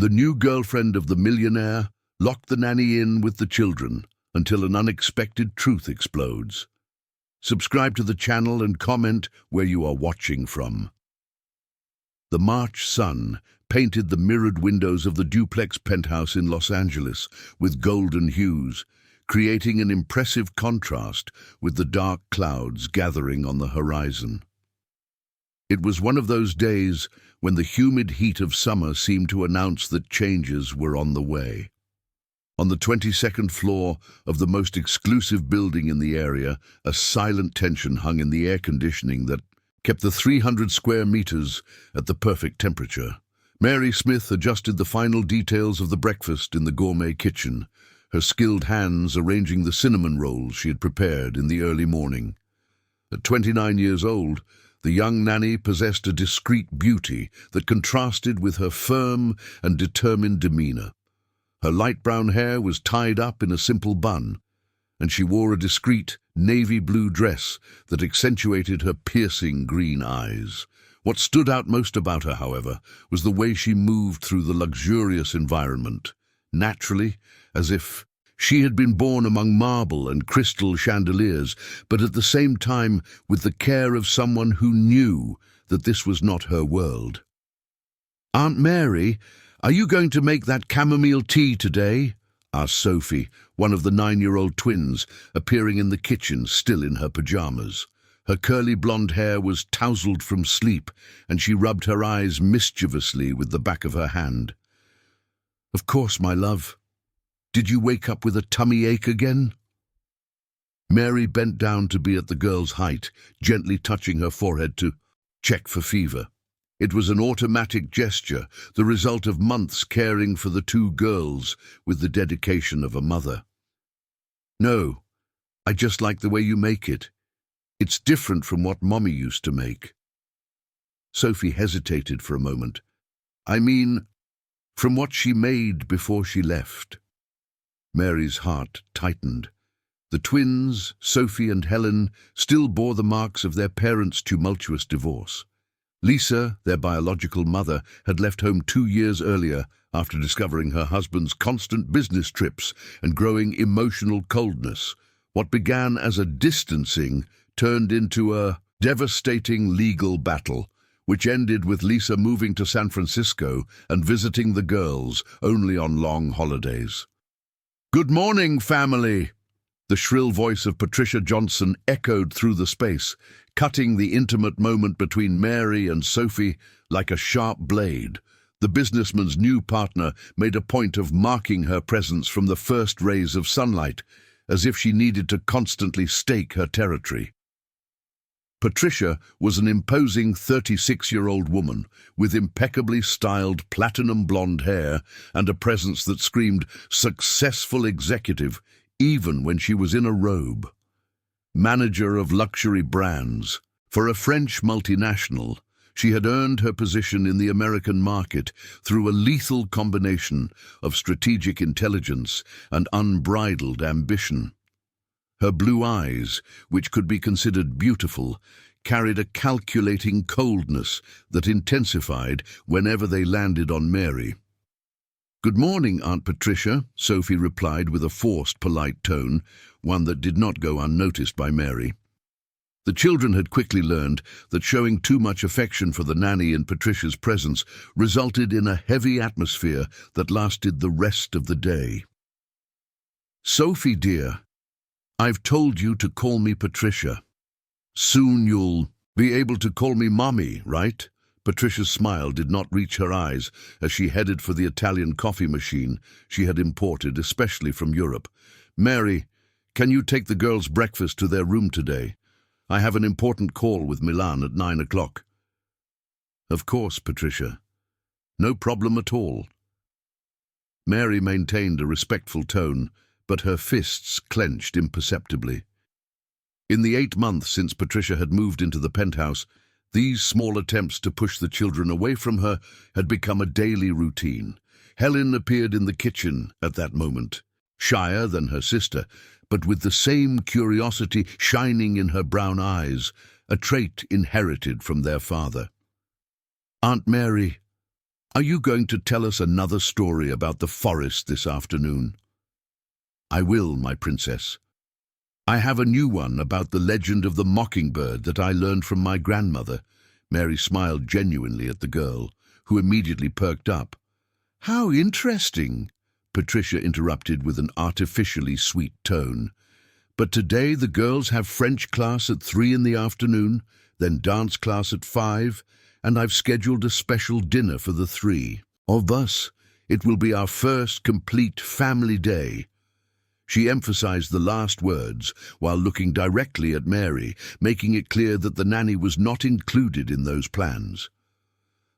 The new girlfriend of the millionaire locked the nanny in with the children until an unexpected truth explodes. Subscribe to the channel and comment where you are watching from. The March sun painted the mirrored windows of the duplex penthouse in Los Angeles with golden hues, creating an impressive contrast with the dark clouds gathering on the horizon. It was one of those days when the humid heat of summer seemed to announce that changes were on the way. On the 22nd floor of the most exclusive building in the area, a silent tension hung in the air conditioning that kept the 300 square meters at the perfect temperature. Mary Smith adjusted the final details of the breakfast in the gourmet kitchen, her skilled hands arranging the cinnamon rolls she had prepared in the early morning. At 29 years old, the young nanny possessed a discreet beauty that contrasted with her firm and determined demeanor. Her light brown hair was tied up in a simple bun, and she wore a discreet navy blue dress that accentuated her piercing green eyes. What stood out most about her, however, was the way she moved through the luxurious environment, naturally, as if she had been born among marble and crystal chandeliers, but at the same time with the care of someone who knew that this was not her world. "Aunt Mary, are you going to make that chamomile tea today?" asked Sophie, one of the 9-year-old twins, appearing in the kitchen still in her pajamas. Her curly blonde hair was tousled from sleep, and she rubbed her eyes mischievously with the back of her hand. "Of course, my love. Did you wake up with a tummy ache again?" Mary bent down to be at the girl's height, gently touching her forehead to check for fever. It was an automatic gesture, the result of months caring for the two girls with the dedication of a mother. "No, I just like the way you make it. It's different from what Mommy used to make." Sophie hesitated for a moment. "I mean, from what she made before she left." Mary's heart tightened. The twins, Sophie and Helen, still bore the marks of their parents' tumultuous divorce. Lisa, their biological mother, had left home 2 years earlier after discovering her husband's constant business trips and growing emotional coldness. What began as a distancing turned into a devastating legal battle, which ended with Lisa moving to San Francisco and visiting the girls only on long holidays. "Good morning, family!" The shrill voice of Patricia Johnson echoed through the space, cutting the intimate moment between Mary and Sophie like a sharp blade. The businessman's new partner made a point of marking her presence from the first rays of sunlight, as if she needed to constantly stake her territory. Patricia was an imposing 36-year-old woman with impeccably styled platinum blonde hair and a presence that screamed successful executive even when she was in a robe. Manager of luxury brands, for a French multinational, she had earned her position in the American market through a lethal combination of strategic intelligence and unbridled ambition. Her blue eyes, which could be considered beautiful, carried a calculating coldness that intensified whenever they landed on Mary. "Good morning, Aunt Patricia," Sophie replied with a forced, polite tone, one that did not go unnoticed by Mary. The children had quickly learned that showing too much affection for the nanny in Patricia's presence resulted in a heavy atmosphere that lasted the rest of the day. "Sophie, dear, I've told you to call me Patricia. Soon you'll be able to call me Mommy, right?" Patricia's smile did not reach her eyes as she headed for the Italian coffee machine she had imported especially from Europe. "Mary, can you take the girls' breakfast to their room today? I have an important call with Milan at 9 o'clock. "Of course, Patricia. No problem at all." Mary maintained a respectful tone, but her fists clenched imperceptibly. In the 8 months since Patricia had moved into the penthouse, these small attempts to push the children away from her had become a daily routine. Helen appeared in the kitchen at that moment, shyer than her sister, but with the same curiosity shining in her brown eyes, a trait inherited from their father. "Aunt Mary, Are you going to tell us another story about the forest this afternoon? I will, my princess. I have a new one about the legend of the mockingbird that I learned from my grandmother. Mary smiled genuinely at the girl, who immediately perked up. How interesting, Patricia interrupted with an artificially sweet tone. But today the girls have French class at 3 in the afternoon, then dance class at 5, and I've scheduled a special dinner for the 3 of us. It will be our first complete family day. She emphasized the last words while looking directly at Mary, making it clear that the nanny was not included in those plans.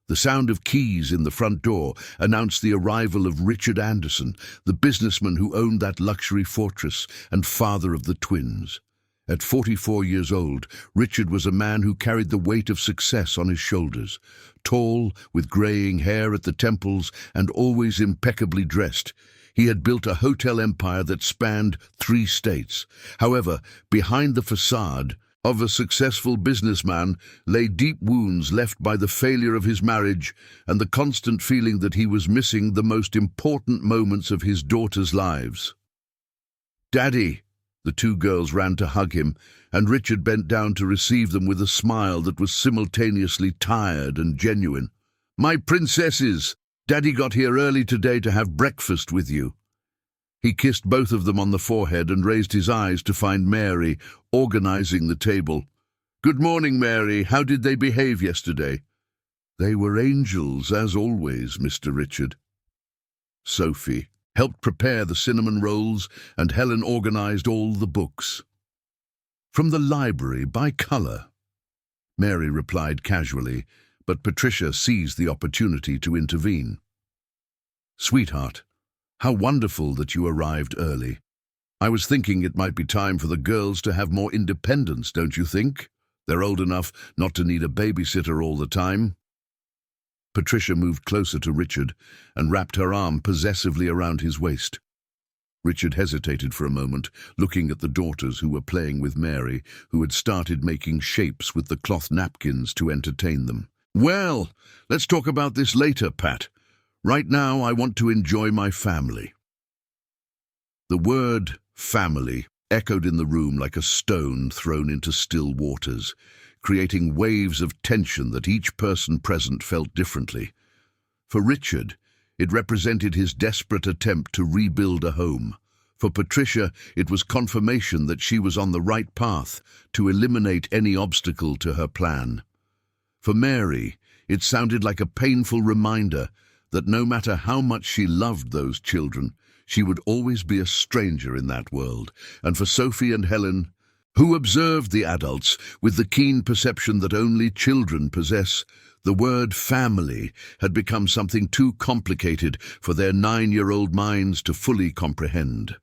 The sound of keys in the front door announced the arrival of Richard Anderson, the businessman who owned that luxury fortress and father of the twins. At 44 years old, Richard was a man who carried the weight of success on his shoulders. Tall, with graying hair at the temples, and always impeccably dressed, he had built a hotel empire that spanned 3 states. However, behind the facade of a successful businessman lay deep wounds left by the failure of his marriage and the constant feeling that he was missing the most important moments of his daughters' lives. "Daddy!" The 2 girls ran to hug him, and Richard bent down to receive them with a smile that was simultaneously tired and genuine. "My princesses! Daddy got here early today to have breakfast with you." He kissed both of them on the forehead and raised his eyes to find Mary organizing the table. "Good morning, Mary. How did they behave yesterday?" "They were angels, as always, Mr. Richard." Sophie helped prepare the cinnamon rolls, and Helen organized all the books. "From the library, by color," Mary replied casually, but Patricia seized the opportunity to intervene. "Sweetheart, how wonderful that you arrived early. I was thinking it might be time for the girls to have more independence, don't you think? They're old enough not to need a babysitter all the time." Patricia moved closer to Richard and wrapped her arm possessively around his waist. Richard hesitated for a moment, looking at the daughters who were playing with Mary, who had started making shapes with the cloth napkins to entertain them. "Well, let's talk about this later, Pat. Right now, I want to enjoy my family." The word family echoed in the room like a stone thrown into still waters, creating waves of tension that each person present felt differently. For Richard, it represented his desperate attempt to rebuild a home. For Patricia, it was confirmation that she was on the right path to eliminate any obstacle to her plan. For Mary, it sounded like a painful reminder that no matter how much she loved those children, she would always be a stranger in that world. And for Sophie and Helen, who observed the adults with the keen perception that only children possess, the word family had become something too complicated for their 9-year-old minds to fully comprehend.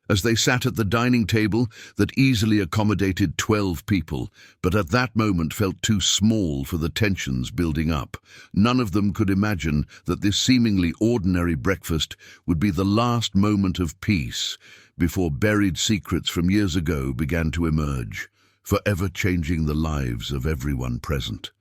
As they sat at the dining table that easily accommodated 12 people, but at that moment felt too small for the tensions building up, none of them could imagine that this seemingly ordinary breakfast would be the last moment of peace before buried secrets from years ago began to emerge, forever changing the lives of everyone present.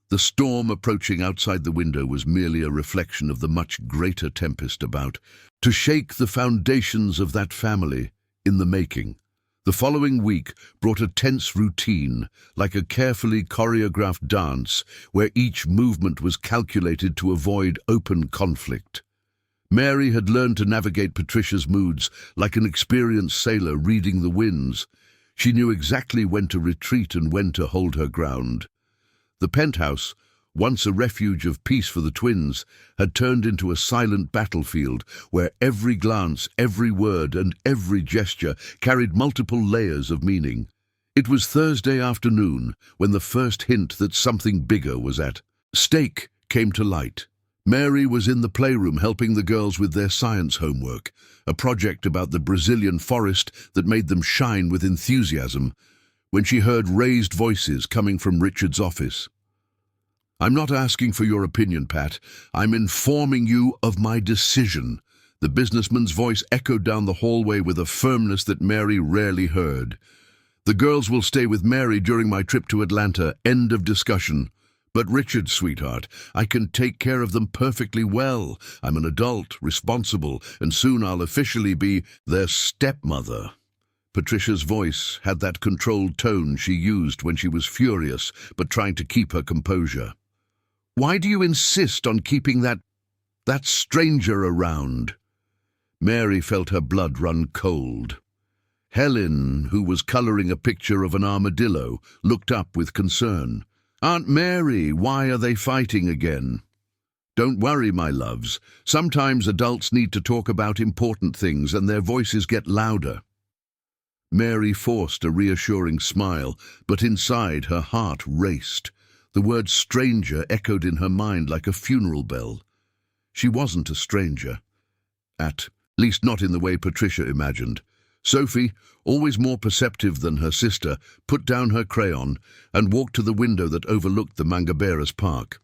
The storm approaching outside the window was merely a reflection of the much greater tempest about to shake the foundations of that family in the making. The following week brought a tense routine, like a carefully choreographed dance where each movement was calculated to avoid open conflict. Mary had learned to navigate Patricia's moods like an experienced sailor reading the winds. She knew exactly when to retreat and when to hold her ground. The penthouse, once a refuge of peace for the twins, had turned into a silent battlefield where every glance, every word, and every gesture carried multiple layers of meaning. It was Thursday afternoon when the first hint that something bigger was at stake came to light. Mary was in the playroom helping the girls with their science homework, a project about the Brazilian forest that made them shine with enthusiasm, when she heard raised voices coming from Richard's office. "I'm not asking for your opinion, Pat. I'm informing you of my decision." The businessman's voice echoed down the hallway with a firmness that Mary rarely heard. "The girls will stay with Mary during my trip to Atlanta. End of discussion." But Richard, sweetheart, I can take care of them perfectly well. I'm an adult, responsible, and soon I'll officially be their stepmother. Patricia's voice had that controlled tone she used when she was furious, but trying to keep her composure. Why do you insist on keeping that stranger around? Mary felt her blood run cold. Helen, who was coloring a picture of an armadillo, looked up with concern. Aunt Mary, why are they fighting again? Don't worry, my loves. Sometimes adults need to talk about important things and their voices get louder. Mary forced a reassuring smile, but inside her heart raced. The word stranger echoed in her mind like a funeral bell. She wasn't a stranger. At least not in the way Patricia imagined. Sophie, always more perceptive than her sister, put down her crayon and walked to the window that overlooked the Mangaberas Park.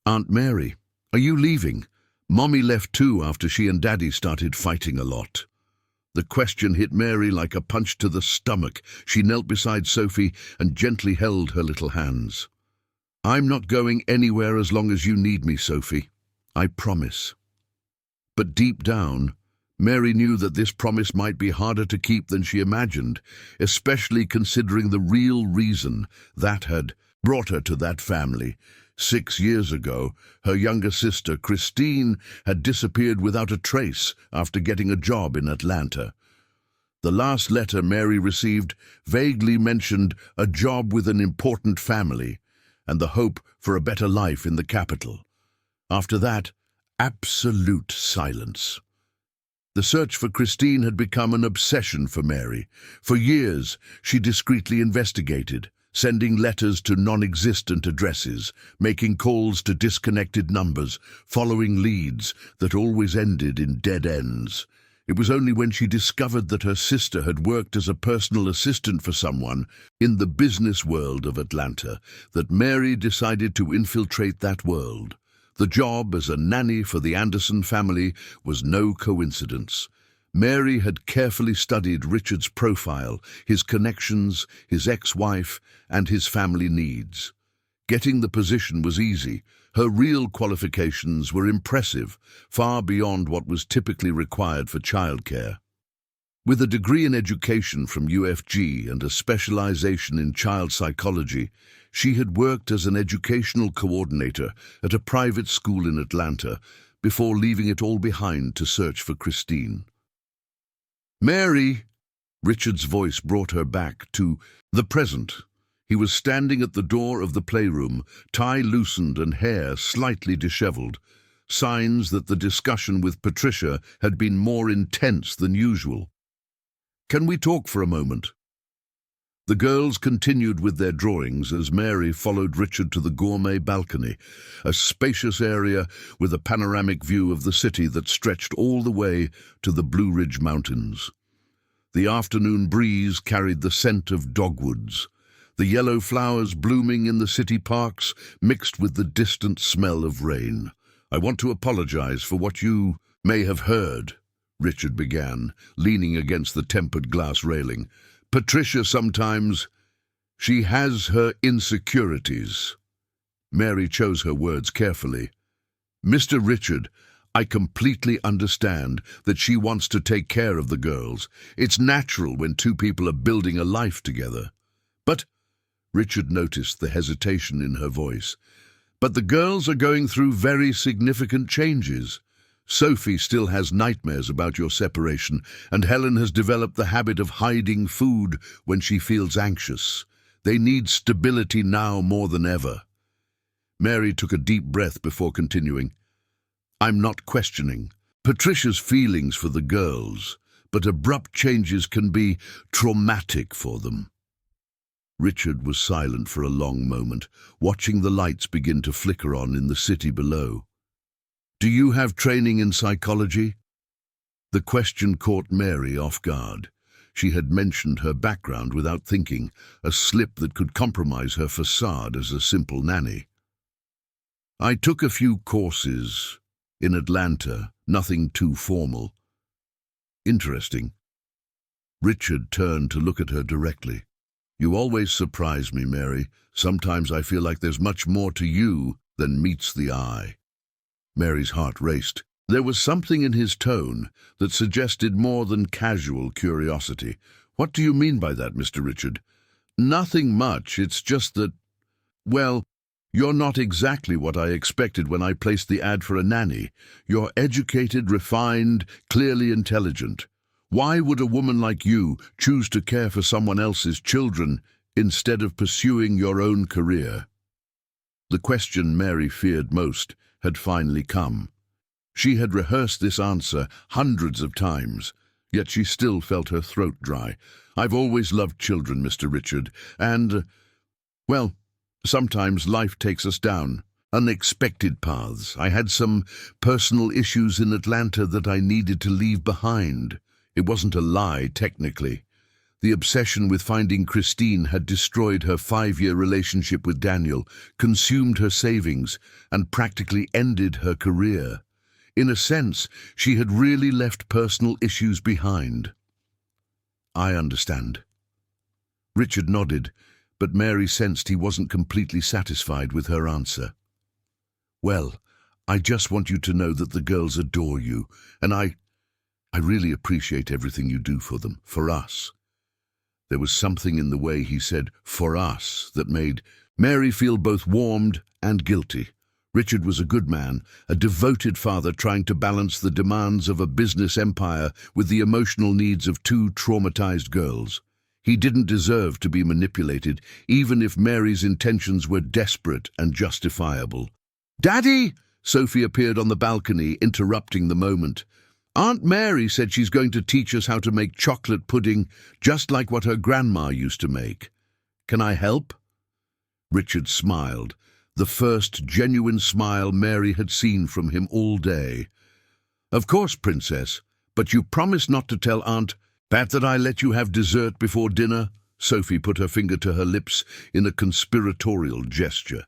Aunt Mary, are you leaving? Mommy left too after she and Daddy started fighting a lot. The question hit Mary like a punch to the stomach. She knelt beside Sophie and gently held her little hands. I'm not going anywhere as long as you need me, Sophie. I promise. But deep down, Mary knew that this promise might be harder to keep than she imagined, especially considering the real reason that had brought her to that family. 6 years ago, her younger sister, Christine, had disappeared without a trace after getting a job in Atlanta. The last letter Mary received vaguely mentioned a job with an important family and the hope for a better life in the capital. After that, absolute silence. The search for Christine had become an obsession for Mary. For years, she discreetly investigated, sending letters to non-existent addresses, making calls to disconnected numbers, following leads that always ended in dead ends. It was only when she discovered that her sister had worked as a personal assistant for someone in the business world of Atlanta that Mary decided to infiltrate that world. The job as a nanny for the Anderson family was no coincidence. Mary had carefully studied Richard's profile, his connections, his ex-wife, and his family needs. Getting the position was easy. Her real qualifications were impressive, far beyond what was typically required for childcare. With a degree in education from UFG and a specialization in child psychology, she had worked as an educational coordinator at a private school in Atlanta before leaving it all behind to search for Christine. Mary! Richard's voice brought her back to the present. He was standing at the door of the playroom, tie loosened and hair slightly disheveled, signs that the discussion with Patricia had been more intense than usual. Can we talk for a moment? The girls continued with their drawings as Mary followed Richard to the gourmet balcony, a spacious area with a panoramic view of the city that stretched all the way to the Blue Ridge Mountains. The afternoon breeze carried the scent of dogwoods. The yellow flowers blooming in the city parks mixed with the distant smell of rain. I want to apologize for what you may have heard, Richard began, leaning against the tempered glass railing. Patricia sometimes, she has her insecurities. Mary chose her words carefully. Mr. Richard, I completely understand that she wants to take care of the girls. It's natural when two people are building a life together. But, Richard noticed the hesitation in her voice, but the girls are going through very significant changes. Sophie still has nightmares about your separation, and Helen has developed the habit of hiding food when she feels anxious. They need stability now more than ever. Mary took a deep breath before continuing. I'm not questioning Patricia's feelings for the girls, but abrupt changes can be traumatic for them. Richard was silent for a long moment, watching the lights begin to flicker on in the city below. Do you have training in psychology? The question caught Mary off guard. She had mentioned her background without thinking, a slip that could compromise her facade as a simple nanny. I took a few courses in Atlanta, nothing too formal. Interesting. Richard turned to look at her directly. You always surprise me, Mary. Sometimes I feel like there's much more to you than meets the eye. Mary's heart raced. There was something in his tone that suggested more than casual curiosity. What do you mean by that, Mr. Richard? Nothing much, it's just that, well, you're not exactly what I expected when I placed the ad for a nanny. You're educated, refined, clearly intelligent. Why would a woman like you choose to care for someone else's children instead of pursuing your own career? The question Mary feared most had finally come. She had rehearsed this answer hundreds of times, yet she still felt her throat dry. I've always loved children, Mr. Richard, and, well, sometimes life takes us down unexpected paths. I had some personal issues in Atlanta that I needed to leave behind. It wasn't a lie, technically. The obsession with finding Christine had destroyed her 5-year relationship with Daniel, consumed her savings, and practically ended her career. In a sense, she had really left personal issues behind. I understand. Richard nodded, but Mary sensed he wasn't completely satisfied with her answer. Well, I just want you to know that the girls adore you, and I really appreciate everything you do for them, for us. There was something in the way he said, for us, that made Mary feel both warmed and guilty. Richard was a good man, a devoted father trying to balance the demands of a business empire with the emotional needs of 2 traumatized girls. He didn't deserve to be manipulated, even if Mary's intentions were desperate and justifiable. "Daddy!" Sophie appeared on the balcony, interrupting the moment. "Aunt Mary said she's going to teach us how to make chocolate pudding, just like what her grandma used to make. Can I help?" Richard smiled, the first genuine smile Mary had seen from him all day. "Of course, Princess, but you promised not to tell Aunt Pat that I let you have dessert before dinner." Sophie put her finger to her lips in a conspiratorial gesture.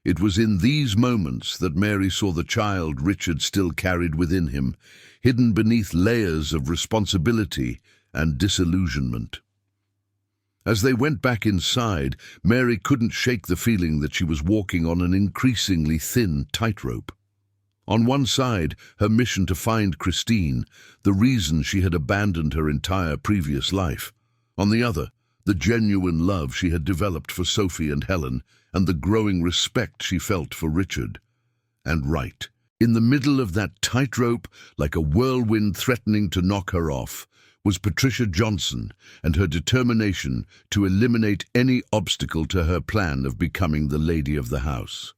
It was in these moments that Mary saw the child Richard still carried within him, hidden beneath layers of responsibility and disillusionment. As they went back inside, Mary couldn't shake the feeling that she was walking on an increasingly thin tightrope. On one side, her mission to find Christine, the reason she had abandoned her entire previous life. On the other, the genuine love she had developed for Sophie and Helen, and the growing respect she felt for Richard. And right, in the middle of that tightrope, like a whirlwind threatening to knock her off, was Patricia Johnson and her determination to eliminate any obstacle to her plan of becoming the lady of the house.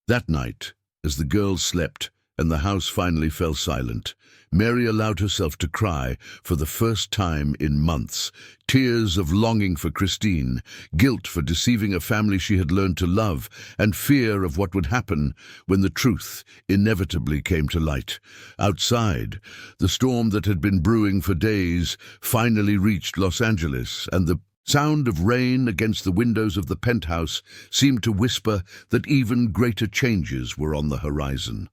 That night, as the girls slept and the house finally fell silent, Mary allowed herself to cry for the first time in months, tears of longing for Christine, guilt for deceiving a family she had learned to love, and fear of what would happen when the truth inevitably came to light. Outside, the storm that had been brewing for days finally reached Los Angeles, and the sound of rain against the windows of the penthouse seemed to whisper that even greater changes were on the horizon.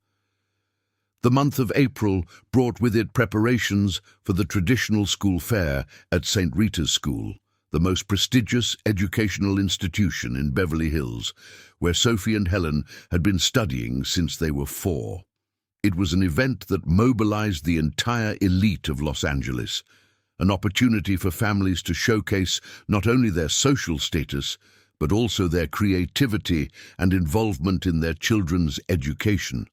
The month of April brought with it preparations for the traditional school fair at St. Rita's School, the most prestigious educational institution in Beverly Hills, where Sophie and Helen had been studying since they were 4. It was an event that mobilized the entire elite of Los Angeles, an opportunity for families to showcase not only their social status, but also their creativity and involvement in their children's education.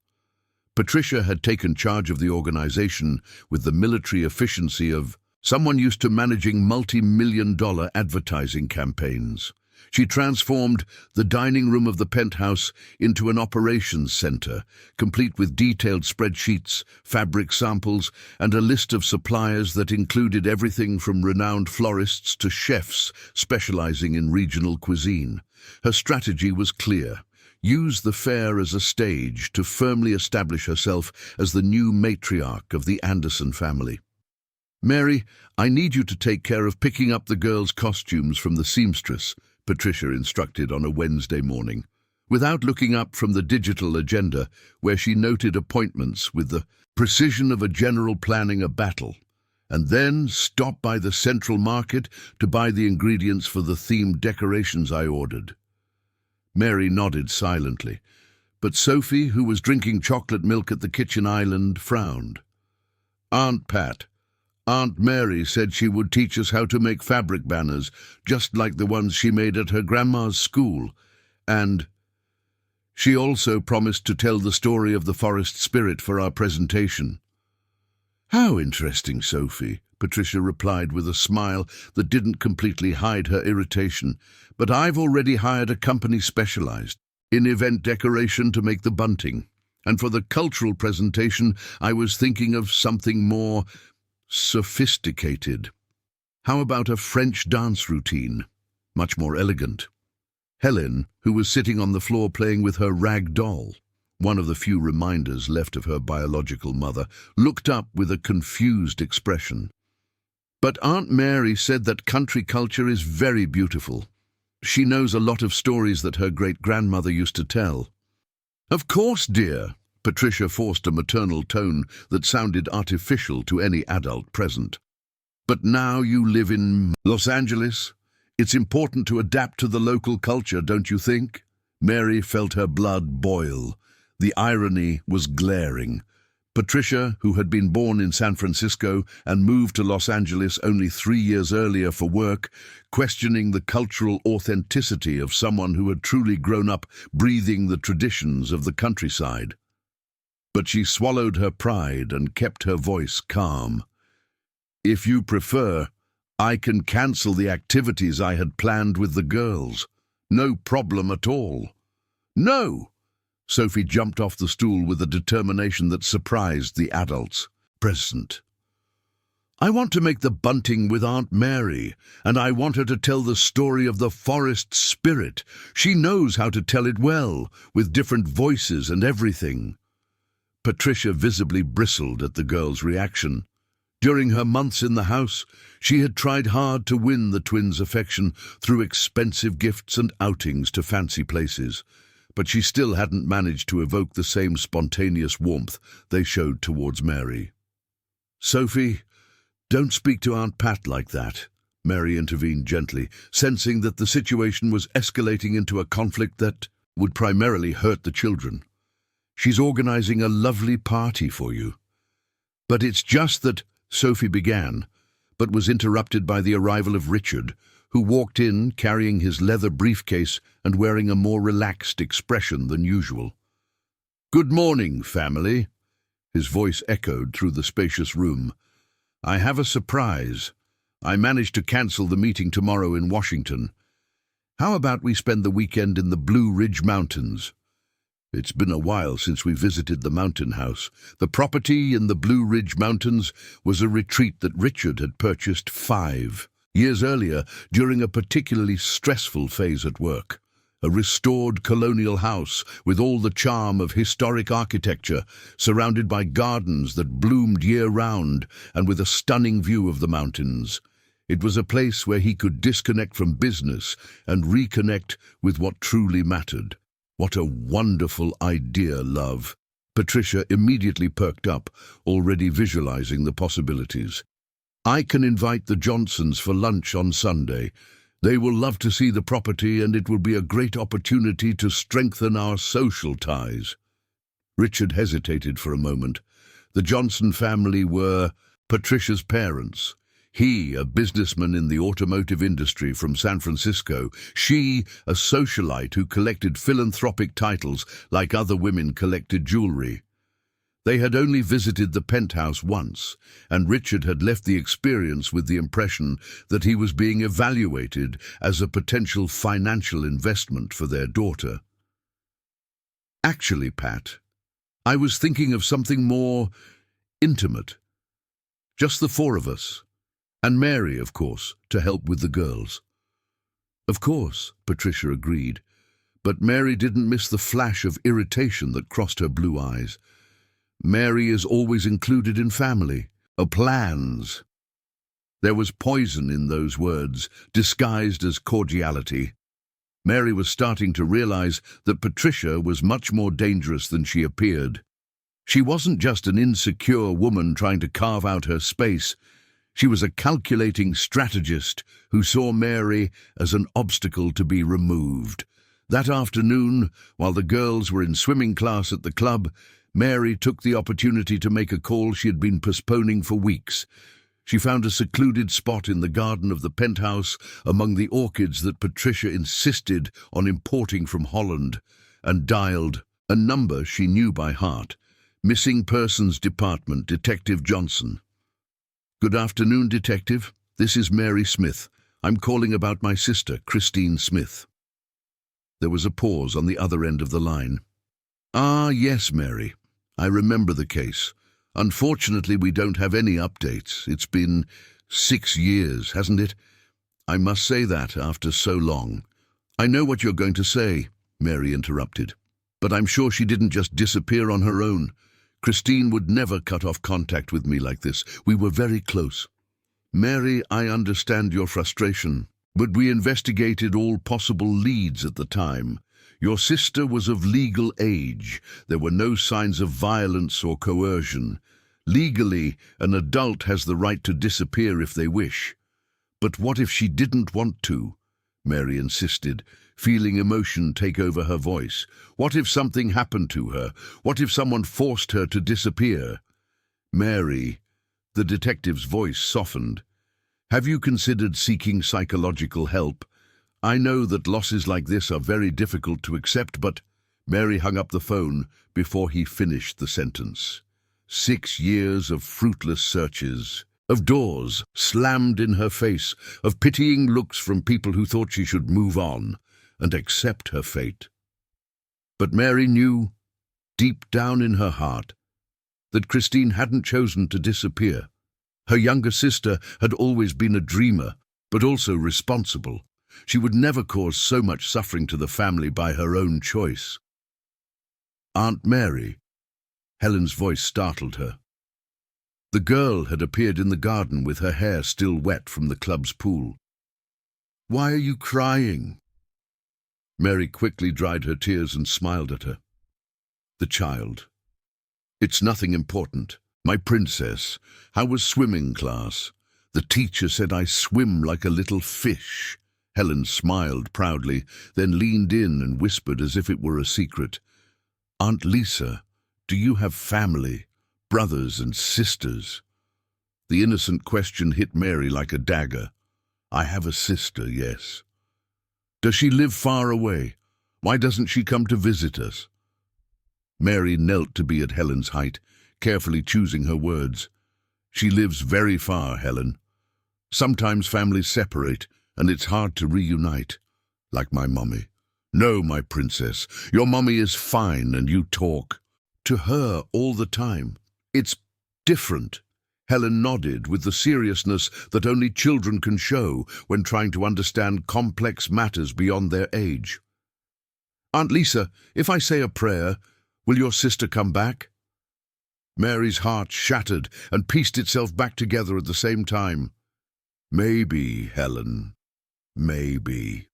Patricia had taken charge of the organization with the military efficiency of someone used to managing multi-million-dollar advertising campaigns. She transformed the dining room of the penthouse into an operations center, complete with detailed spreadsheets, fabric samples, and a list of suppliers that included everything from renowned florists to chefs specializing in regional cuisine. Her strategy was clear. Use the fair as a stage to firmly establish herself as the new matriarch of the Anderson family. "Mary, I need you to take care of picking up the girls' costumes from the seamstress," Patricia instructed on a Wednesday morning, without looking up from the digital agenda where she noted appointments with the precision of a general planning a battle. and then stop by the central market to buy the ingredients for the themed decorations I ordered. Mary nodded silently, but Sophie, who was drinking chocolate milk at the kitchen island, frowned. Aunt Pat, Aunt Mary said she would teach us how to make fabric banners, just like the ones she made at her grandma's school, and she also promised to tell the story of the forest spirit for our presentation. How interesting, Sophie, Patricia replied with a smile that didn't completely hide her irritation. But I've already hired a company specialized in event decoration to make the bunting. And for the cultural presentation, I was thinking of something more sophisticated. How about a French dance routine? Much more elegant. Helen, who was sitting on the floor playing with her rag doll, one of the few reminders left of her biological mother, looked up with a confused expression. But Aunt Mary said that country culture is very beautiful. She knows a lot of stories that her great-grandmother used to tell. Of course, dear, Patricia forced a maternal tone that sounded artificial to any adult present. But now you live in Los Angeles. It's important to adapt to the local culture, don't you think? Mary felt her blood boil. The irony was glaring. Patricia, who had been born in San Francisco and moved to Los Angeles only 3 years earlier for work, questioning the cultural authenticity of someone who had truly grown up breathing the traditions of the countryside. But she swallowed her pride and kept her voice calm. If you prefer, I can cancel the activities I had planned with the girls. No problem at all. No! Sophie jumped off the stool with a determination that surprised the adults present. I want to make the bunting with Aunt Mary, and I want her to tell the story of the forest spirit. She knows how to tell it well, with different voices and everything. Patricia visibly bristled at the girl's reaction. During her months in the house, she had tried hard to win the twins' affection through expensive gifts and outings to fancy places, but she still hadn't managed to evoke the same spontaneous warmth they showed towards Mary. Sophie, don't speak to Aunt Pat like that, Mary intervened gently, sensing that the situation was escalating into a conflict that would primarily hurt the children. She's organizing a lovely party for you. But it's just that, Sophie began, but was interrupted by the arrival of Richard, who walked in carrying his leather briefcase and wearing a more relaxed expression than usual. Good morning, family. His voice echoed through the spacious room. I have a surprise. I managed to cancel the meeting tomorrow in Washington. How about we spend the weekend in the Blue Ridge Mountains? It's been a while since we visited the mountain house. The property in the Blue Ridge Mountains was a retreat that Richard had purchased 5 years earlier during a particularly stressful phase at work. A restored colonial house with all the charm of historic architecture, surrounded by gardens that bloomed year-round and with a stunning view of the mountains. It was a place where he could disconnect from business and reconnect with what truly mattered. What a wonderful idea, love. Patricia immediately perked up, already visualizing the possibilities. I can invite the Johnsons for lunch on Sunday. They will love to see the property, and it will be a great opportunity to strengthen our social ties. Richard hesitated for a moment. The Johnson family were Patricia's parents. He, a businessman in the automotive industry from San Francisco. She, a socialite who collected philanthropic titles like other women collected jewelry. They had only visited the penthouse once, and Richard had left the experience with the impression that he was being evaluated as a potential financial investment for their daughter. Actually, Pat, I was thinking of something more intimate. Just the 4 of us. And Mary, of course, to help with the girls. Of course, Patricia agreed, but Mary didn't miss the flash of irritation that crossed her blue eyes. Mary is always included in family, plans. There was poison in those words, disguised as cordiality. Mary was starting to realize that Patricia was much more dangerous than she appeared. She wasn't just an insecure woman trying to carve out her space. She was a calculating strategist who saw Mary as an obstacle to be removed. That afternoon, while the girls were in swimming class at the club, Mary took the opportunity to make a call she had been postponing for weeks. She found a secluded spot in the garden of the penthouse among the orchids that Patricia insisted on importing from Holland, and dialed a number she knew by heart. Missing Persons Department, Detective Johnson. "Good afternoon, Detective. This is Mary Smith. I'm calling about my sister, Christine Smith." There was a pause on the other end of the line. "Ah, yes, Mary. I remember the case. Unfortunately, we don't have any updates. It's been 6 years, hasn't it? I must say that after so long." "I know what you're going to say," Mary interrupted. "But I'm sure she didn't just disappear on her own. Christine would never cut off contact with me like this. We were very close." "Mary, I understand your frustration, but we investigated all possible leads at the time. Your sister was of legal age. There were no signs of violence or coercion. Legally, an adult has the right to disappear if they wish. But what if she didn't want to?" Mary insisted, feeling emotion take over her voice. "What if something happened to her? What if someone forced her to disappear?" "Mary," the detective's voice softened, "have you considered seeking psychological help? I know that losses like this are very difficult to accept, but—" Mary hung up the phone before he finished the sentence. 6 years of fruitless searches, of doors slammed in her face, of pitying looks from people who thought she should move on and accept her fate. But Mary knew, deep down in her heart, that Christine hadn't chosen to disappear. Her younger sister had always been a dreamer, but also responsible. She would never cause so much suffering to the family by her own choice. "Aunt Mary," Helen's voice startled her. The girl had appeared in the garden with her hair still wet from the club's pool. "Why are you crying?" Mary quickly dried her tears and smiled at her. The child. "It's nothing important. My princess, how was swimming class? The teacher said I swim like a little fish." Helen smiled proudly, then leaned in and whispered as if it were a secret. "Aunt Lisa, do you have family, brothers and sisters?" The innocent question hit Mary like a dagger. "I have a sister, yes." "Does she live far away? Why doesn't she come to visit us?" Mary knelt to be at Helen's height, carefully choosing her words. "She lives very far, Helen. Sometimes families separate, and it's hard to reunite, like my mummy." "No, my princess, your mummy is fine and you talk to her all the time. It's different." Helen nodded with the seriousness that only children can show when trying to understand complex matters beyond their age. "Aunt Lisa, if I say a prayer, will your sister come back?" Mary's heart shattered and pieced itself back together at the same time. "Maybe, Helen, maybe."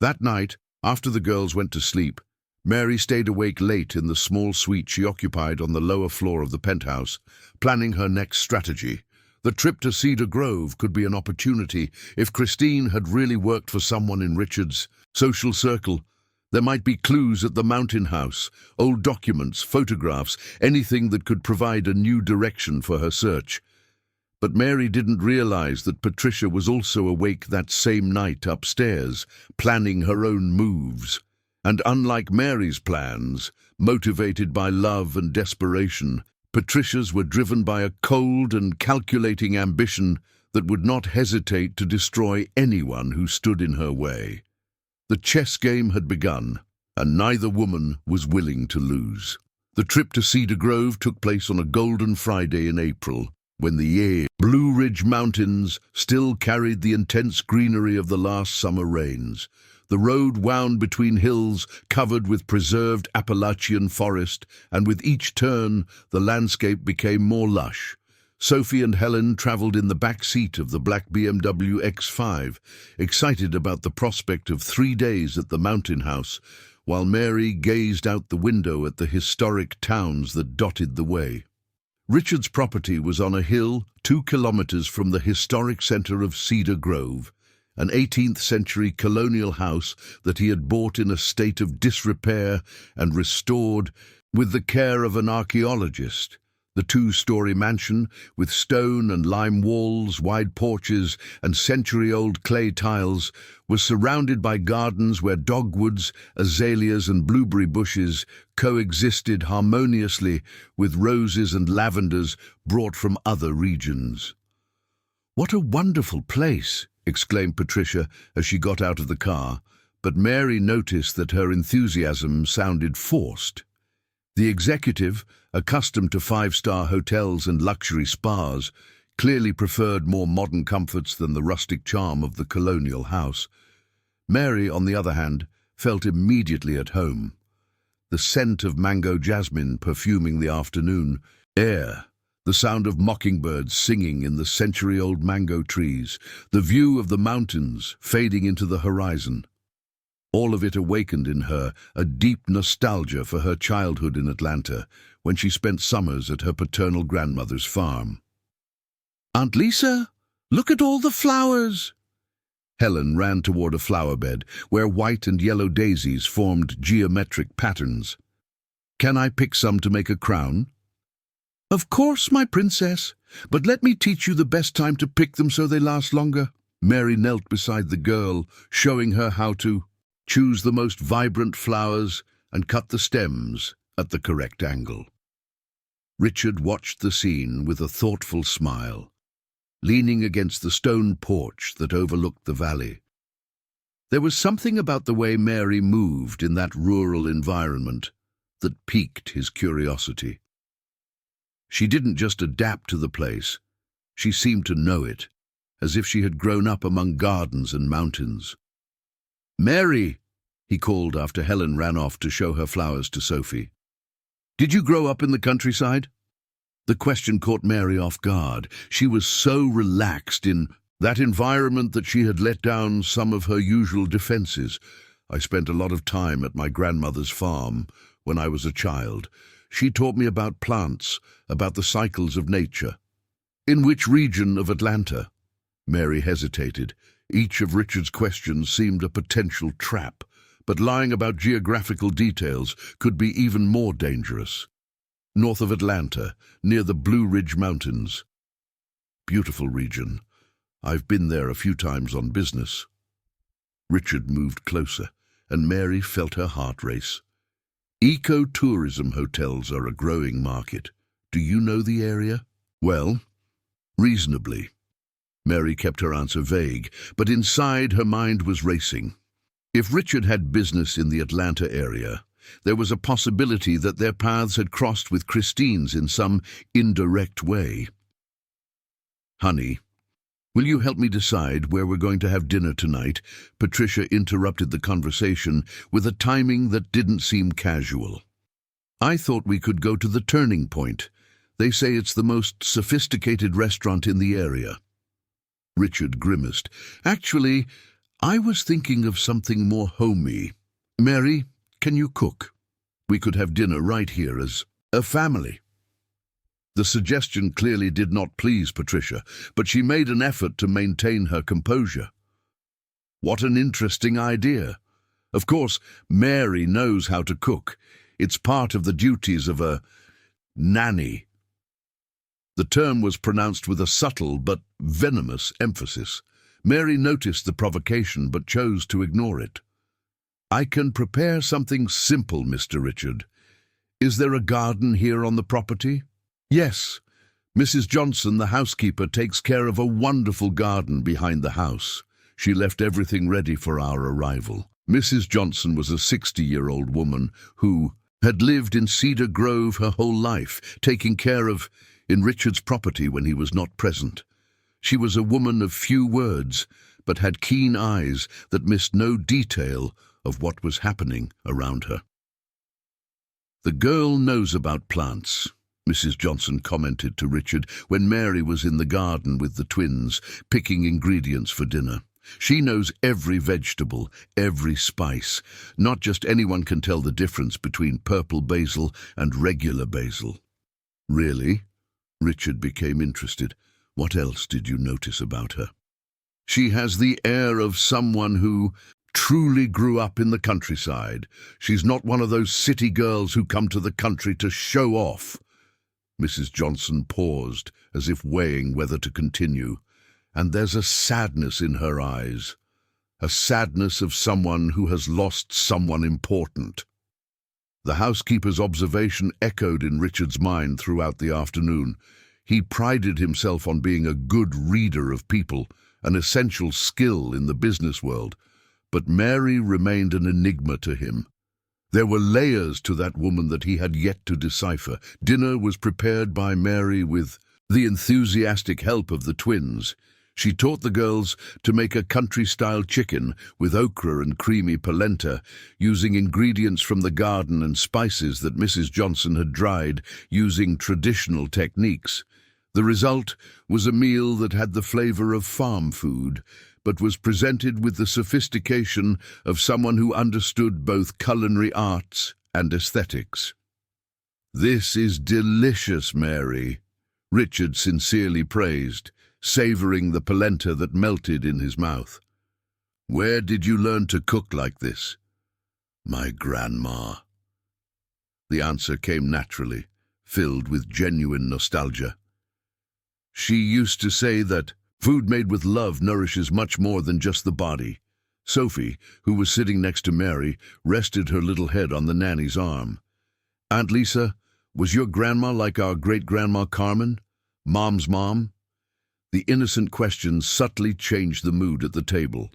That night, after the girls went to sleep, Mary stayed awake late in the small suite she occupied on the lower floor of the penthouse, planning her next strategy. The trip to Cedar Grove could be an opportunity. If Christine had really worked for someone in Richard's social circle, there might be clues at the mountain house, old documents, photographs, anything that could provide a new direction for her search. But Mary didn't realize that Patricia was also awake that same night upstairs, planning her own moves. And unlike Mary's plans, motivated by love and desperation, Patricia's were driven by a cold and calculating ambition that would not hesitate to destroy anyone who stood in her way. The chess game had begun, and neither woman was willing to lose. The trip to Cedar Grove took place on a golden Friday in April, when the Blue Ridge Mountains still carried the intense greenery of the last summer rains. The road wound between hills covered with preserved Appalachian forest, and with each turn the landscape became more lush. Sophie and Helen traveled in the back seat of the black BMW X5, excited about the prospect of 3 days at the mountain house, while Mary gazed out the window at the historic towns that dotted the way. Richard's property was on a hill 2 kilometers from the historic centre of Cedar Grove, an 18th-century colonial house that he had bought in a state of disrepair and restored with the care of an archaeologist. The 2-story mansion, with stone and lime walls, wide porches, and century-old clay tiles, was surrounded by gardens where dogwoods, azaleas, and blueberry bushes coexisted harmoniously with roses and lavenders brought from other regions. "What a wonderful place!" exclaimed Patricia as she got out of the car, but Mary noticed that her enthusiasm sounded forced. The executive, accustomed to 5-star hotels and luxury spas, clearly preferred more modern comforts than the rustic charm of the colonial house. Mary, on the other hand, felt immediately at home. The scent of mango jasmine perfuming the afternoon air, the sound of mockingbirds singing in the century-old mango trees, the view of the mountains fading into the horizon. All of it awakened in her a deep nostalgia for her childhood in Atlanta, when she spent summers at her paternal grandmother's farm. "Aunt Lisa, look at all the flowers!" Helen ran toward a flower bed where white and yellow daisies formed geometric patterns. "Can I pick some to make a crown?" "Of course, my princess, but let me teach you the best time to pick them so they last longer." Mary knelt beside the girl, showing her how to choose the most vibrant flowers and cut the stems at the correct angle. Richard watched the scene with a thoughtful smile, leaning against the stone porch that overlooked the valley. There was something about the way Mary moved in that rural environment that piqued his curiosity. She didn't just adapt to the place, she seemed to know it, as if she had grown up among gardens and mountains. "Mary," he called after Helen ran off to show her flowers to Sophie. "Did you grow up in the countryside?" The question caught Mary off guard. She was so relaxed in that environment that she had let down some of her usual defenses. "I spent a lot of time at my grandmother's farm when I was a child. She taught me about plants, about the cycles of nature." "In which region of Atlanta?" Mary hesitated. Each of Richard's questions seemed a potential trap, but lying about geographical details could be even more dangerous. "North of Atlanta, near the Blue Ridge Mountains." "Beautiful region. I've been there a few times on business." Richard moved closer, and Mary felt her heart race. "Eco-tourism hotels are a growing market. Do you know the area?" "Well, reasonably." Mary kept her answer vague, but inside her mind was racing. If Richard had business in the Atlanta area, there was a possibility that their paths had crossed with Christine's in some indirect way. "Honey, will you help me decide where we're going to have dinner tonight?" Patricia interrupted the conversation with a timing that didn't seem casual. "I thought we could go to the Turning Point. They say it's the most sophisticated restaurant in the area." Richard grimaced. "Actually, I was thinking of something more homey. Mary, can you cook? We could have dinner right here as a family." The suggestion clearly did not please Patricia, but she made an effort to maintain her composure. "What an interesting idea. Of course, Mary knows how to cook. It's part of the duties of a nanny." The term was pronounced with a subtle but venomous emphasis. Mary noticed the provocation but chose to ignore it. "I can prepare something simple, Mr. Richard. Is there a garden here on the property?" "Yes. Mrs. Johnson, the housekeeper, takes care of a wonderful garden behind the house. She left everything ready for our arrival." Mrs. Johnson was a 60-year-old woman who had lived in Cedar Grove her whole life, taking care of in Richard's property when he was not present. She was a woman of few words, but had keen eyes that missed no detail of what was happening around her. "The girl knows about plants," Mrs. Johnson commented to Richard when Mary was in the garden with the twins, picking ingredients for dinner. "She knows every vegetable, every spice. Not just anyone can tell the difference between purple basil and regular basil." "Really?" Richard became interested. What else did you notice about her? She has the air of someone who truly grew up in the countryside. She's not one of those city girls who come to the country to show off. Mrs. Johnson paused, as if weighing whether to continue, and there's a sadness in her eyes, a sadness of someone who has lost someone important. The housekeeper's observation echoed in Richard's mind throughout the afternoon. He prided himself on being a good reader of people, an essential skill in the business world, but Mary remained an enigma to him. There were layers to that woman that he had yet to decipher. Dinner was prepared by Mary with the enthusiastic help of the twins. She taught the girls to make a country-style chicken with okra and creamy polenta, using ingredients from the garden and spices that Mrs. Johnson had dried using traditional techniques. The result was a meal that had the flavor of farm food, but was presented with the sophistication of someone who understood both culinary arts and aesthetics. "This is delicious, Mary," Richard sincerely praised, savoring the polenta that melted in his mouth. "Where did you learn to cook like this?" "My grandma." The answer came naturally, filled with genuine nostalgia. "She used to say that food made with love nourishes much more than just the body." Sophie, who was sitting next to Mary, rested her little head on the nanny's arm. "Aunt Lisa, was your grandma like our great-grandma Carmen? Mom's mom?" The innocent question subtly changed the mood at the table.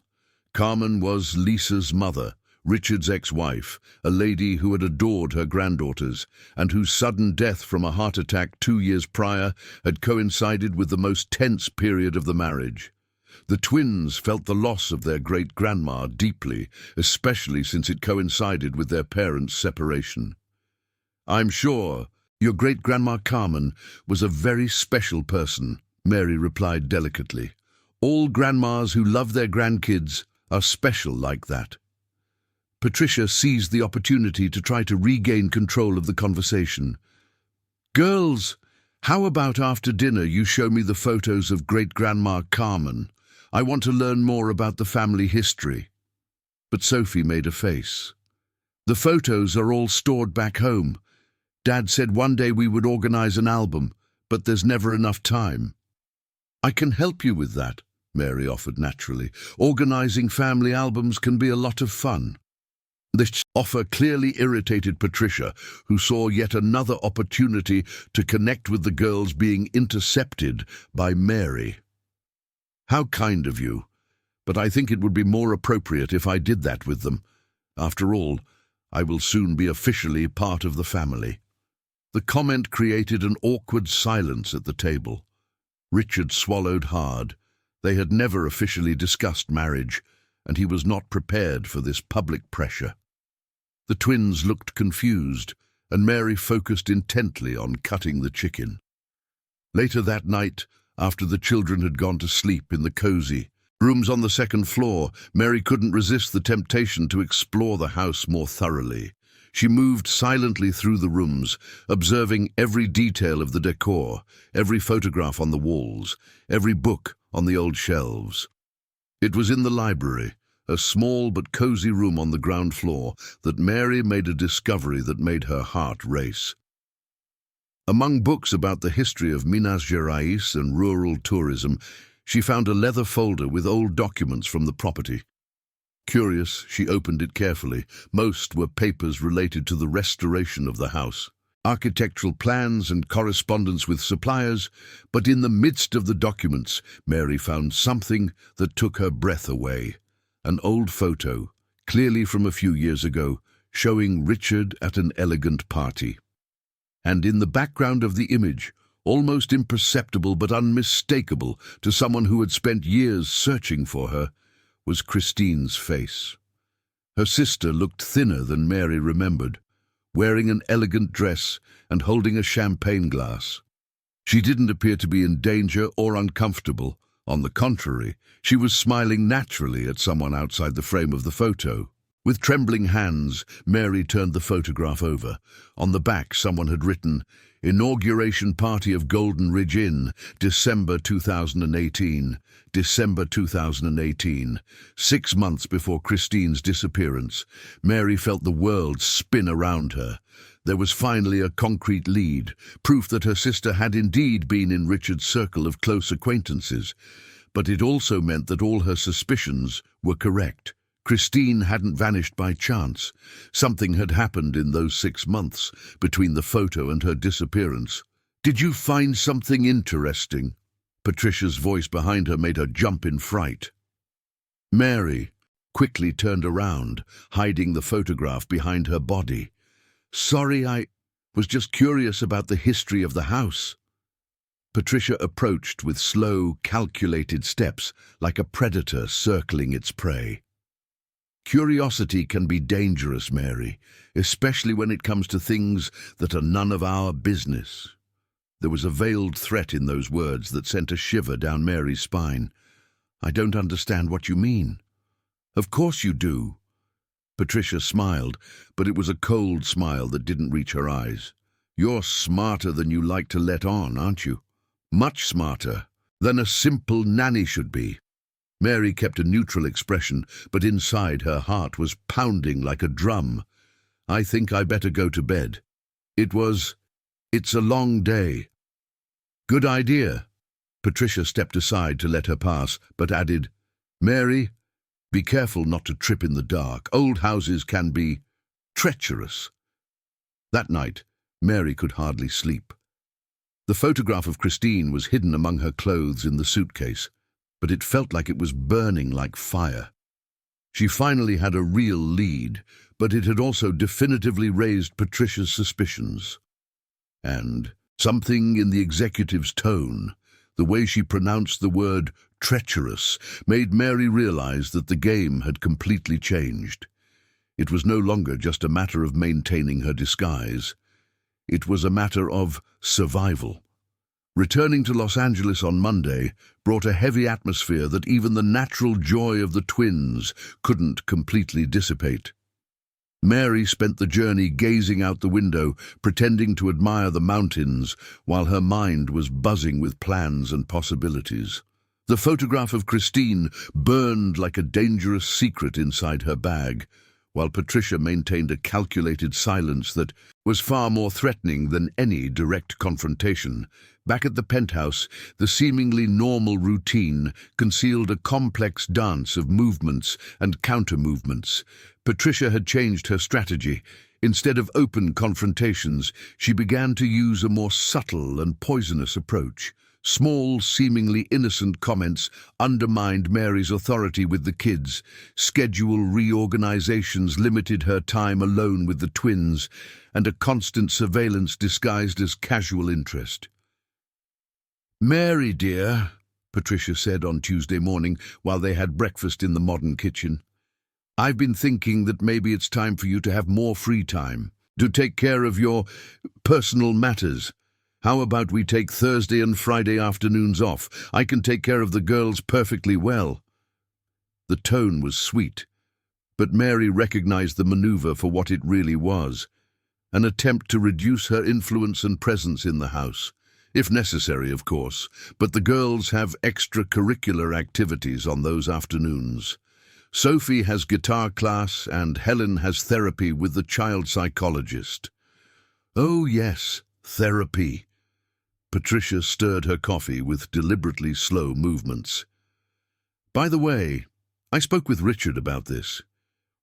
Carmen was Lisa's mother, Richard's ex-wife, a lady who had adored her granddaughters, and whose sudden death from a heart attack 2 years prior had coincided with the most tense period of the marriage. The twins felt the loss of their great-grandma deeply, especially since it coincided with their parents' separation. "I'm sure your great-grandma Carmen was a very special person," Mary replied delicately. "All grandmas who love their grandkids are special like that." Patricia seized the opportunity to try to regain control of the conversation. "Girls, how about after dinner you show me the photos of great-grandma Carmen? I want to learn more about the family history." But Sophie made a face. "The photos are all stored back home. Dad said one day we would organize an album, but there's never enough time." "I can help you with that," Mary offered naturally. "Organizing family albums can be a lot of fun." This offer clearly irritated Patricia, who saw yet another opportunity to connect with the girls being intercepted by Mary. "How kind of you, but I think it would be more appropriate if I did that with them. After all, I will soon be officially part of the family." The comment created an awkward silence at the table. Richard swallowed hard. They had never officially discussed marriage, and he was not prepared for this public pressure. The twins looked confused, and Mary focused intently on cutting the chicken. Later that night, after the children had gone to sleep in the cozy rooms on the second floor, Mary couldn't resist the temptation to explore the house more thoroughly. She moved silently through the rooms, observing every detail of the decor, every photograph on the walls, every book on the old shelves. It was in the library, a small but cozy room on the ground floor, that Mary made a discovery that made her heart race. Among books about the history of Minas Gerais and rural tourism, she found a leather folder with old documents from the property. Curious, she opened it carefully. Most were papers related to the restoration of the house, architectural plans and correspondence with suppliers, but in the midst of the documents, Mary found something that took her breath away. An old photo, clearly from a few years ago, showing Richard at an elegant party. And in the background of the image, almost imperceptible but unmistakable to someone who had spent years searching for her, was Christine's face. Her sister looked thinner than Mary remembered, wearing an elegant dress and holding a champagne glass. She didn't appear to be in danger or uncomfortable. On the contrary, she was smiling naturally at someone outside the frame of the photo. With trembling hands, Mary turned the photograph over. On the back, someone had written, "Inauguration Party of Golden Ridge Inn, December 2018. December 2018. 6 months before Christine's disappearance. Mary felt the world spin around her. There was finally a concrete lead, proof that her sister had indeed been in Richard's circle of close acquaintances. But it also meant that all her suspicions were correct. Christine hadn't vanished by chance. Something had happened in those 6 months between the photo and her disappearance. "Did you find something interesting?" Patricia's voice behind her made her jump in fright. Mary quickly turned around, hiding the photograph behind her body. "Sorry, I was just curious about the history of the house." Patricia approached with slow, calculated steps, like a predator circling its prey. "Curiosity can be dangerous, Mary, especially when it comes to things that are none of our business." There was a veiled threat in those words that sent a shiver down Mary's spine. "I don't understand what you mean." "Of course you do." Patricia smiled, but it was a cold smile that didn't reach her eyes. "You're smarter than you like to let on, aren't you? Much smarter than a simple nanny should be." Mary kept a neutral expression, but inside her heart was pounding like a drum. "I think I better go to bed. It's a long day." "Good idea." Patricia stepped aside to let her pass, but added, "Mary, be careful not to trip in the dark. Old houses can be treacherous." That night, Mary could hardly sleep. The photograph of Christine was hidden among her clothes in the suitcase, but it felt like it was burning like fire. She finally had a real lead, but it had also definitively raised Patricia's suspicions. And something in the executive's tone, the way she pronounced the word treacherous, made Mary realize that the game had completely changed. It was no longer just a matter of maintaining her disguise. It was a matter of survival. Returning to Los Angeles on Monday brought a heavy atmosphere that even the natural joy of the twins couldn't completely dissipate. Mary spent the journey gazing out the window, pretending to admire the mountains, while her mind was buzzing with plans and possibilities. The photograph of Christine burned like a dangerous secret inside her bag, while Patricia maintained a calculated silence that was far more threatening than any direct confrontation. Back at the penthouse, the seemingly normal routine concealed a complex dance of movements and counter-movements. Patricia had changed her strategy. Instead of open confrontations, she began to use a more subtle and poisonous approach. Small, seemingly innocent comments undermined Mary's authority with the kids. Schedule reorganizations limited her time alone with the twins, and a constant surveillance disguised as casual interest. "Mary, dear," Patricia said on Tuesday morning while they had breakfast in the modern kitchen, "I've been thinking that maybe it's time for you to have more free time, to take care of your personal matters. How about we take Thursday and Friday afternoons off? I can take care of the girls perfectly well." The tone was sweet, but Mary recognized the maneuver for what it really was, an attempt to reduce her influence and presence in the house. If necessary, of course, but the girls have extracurricular activities on those afternoons. Sophie has guitar class and Helen has therapy with the child psychologist. "Oh yes, therapy." Patricia stirred her coffee with deliberately slow movements. "By the way, I spoke with Richard about this.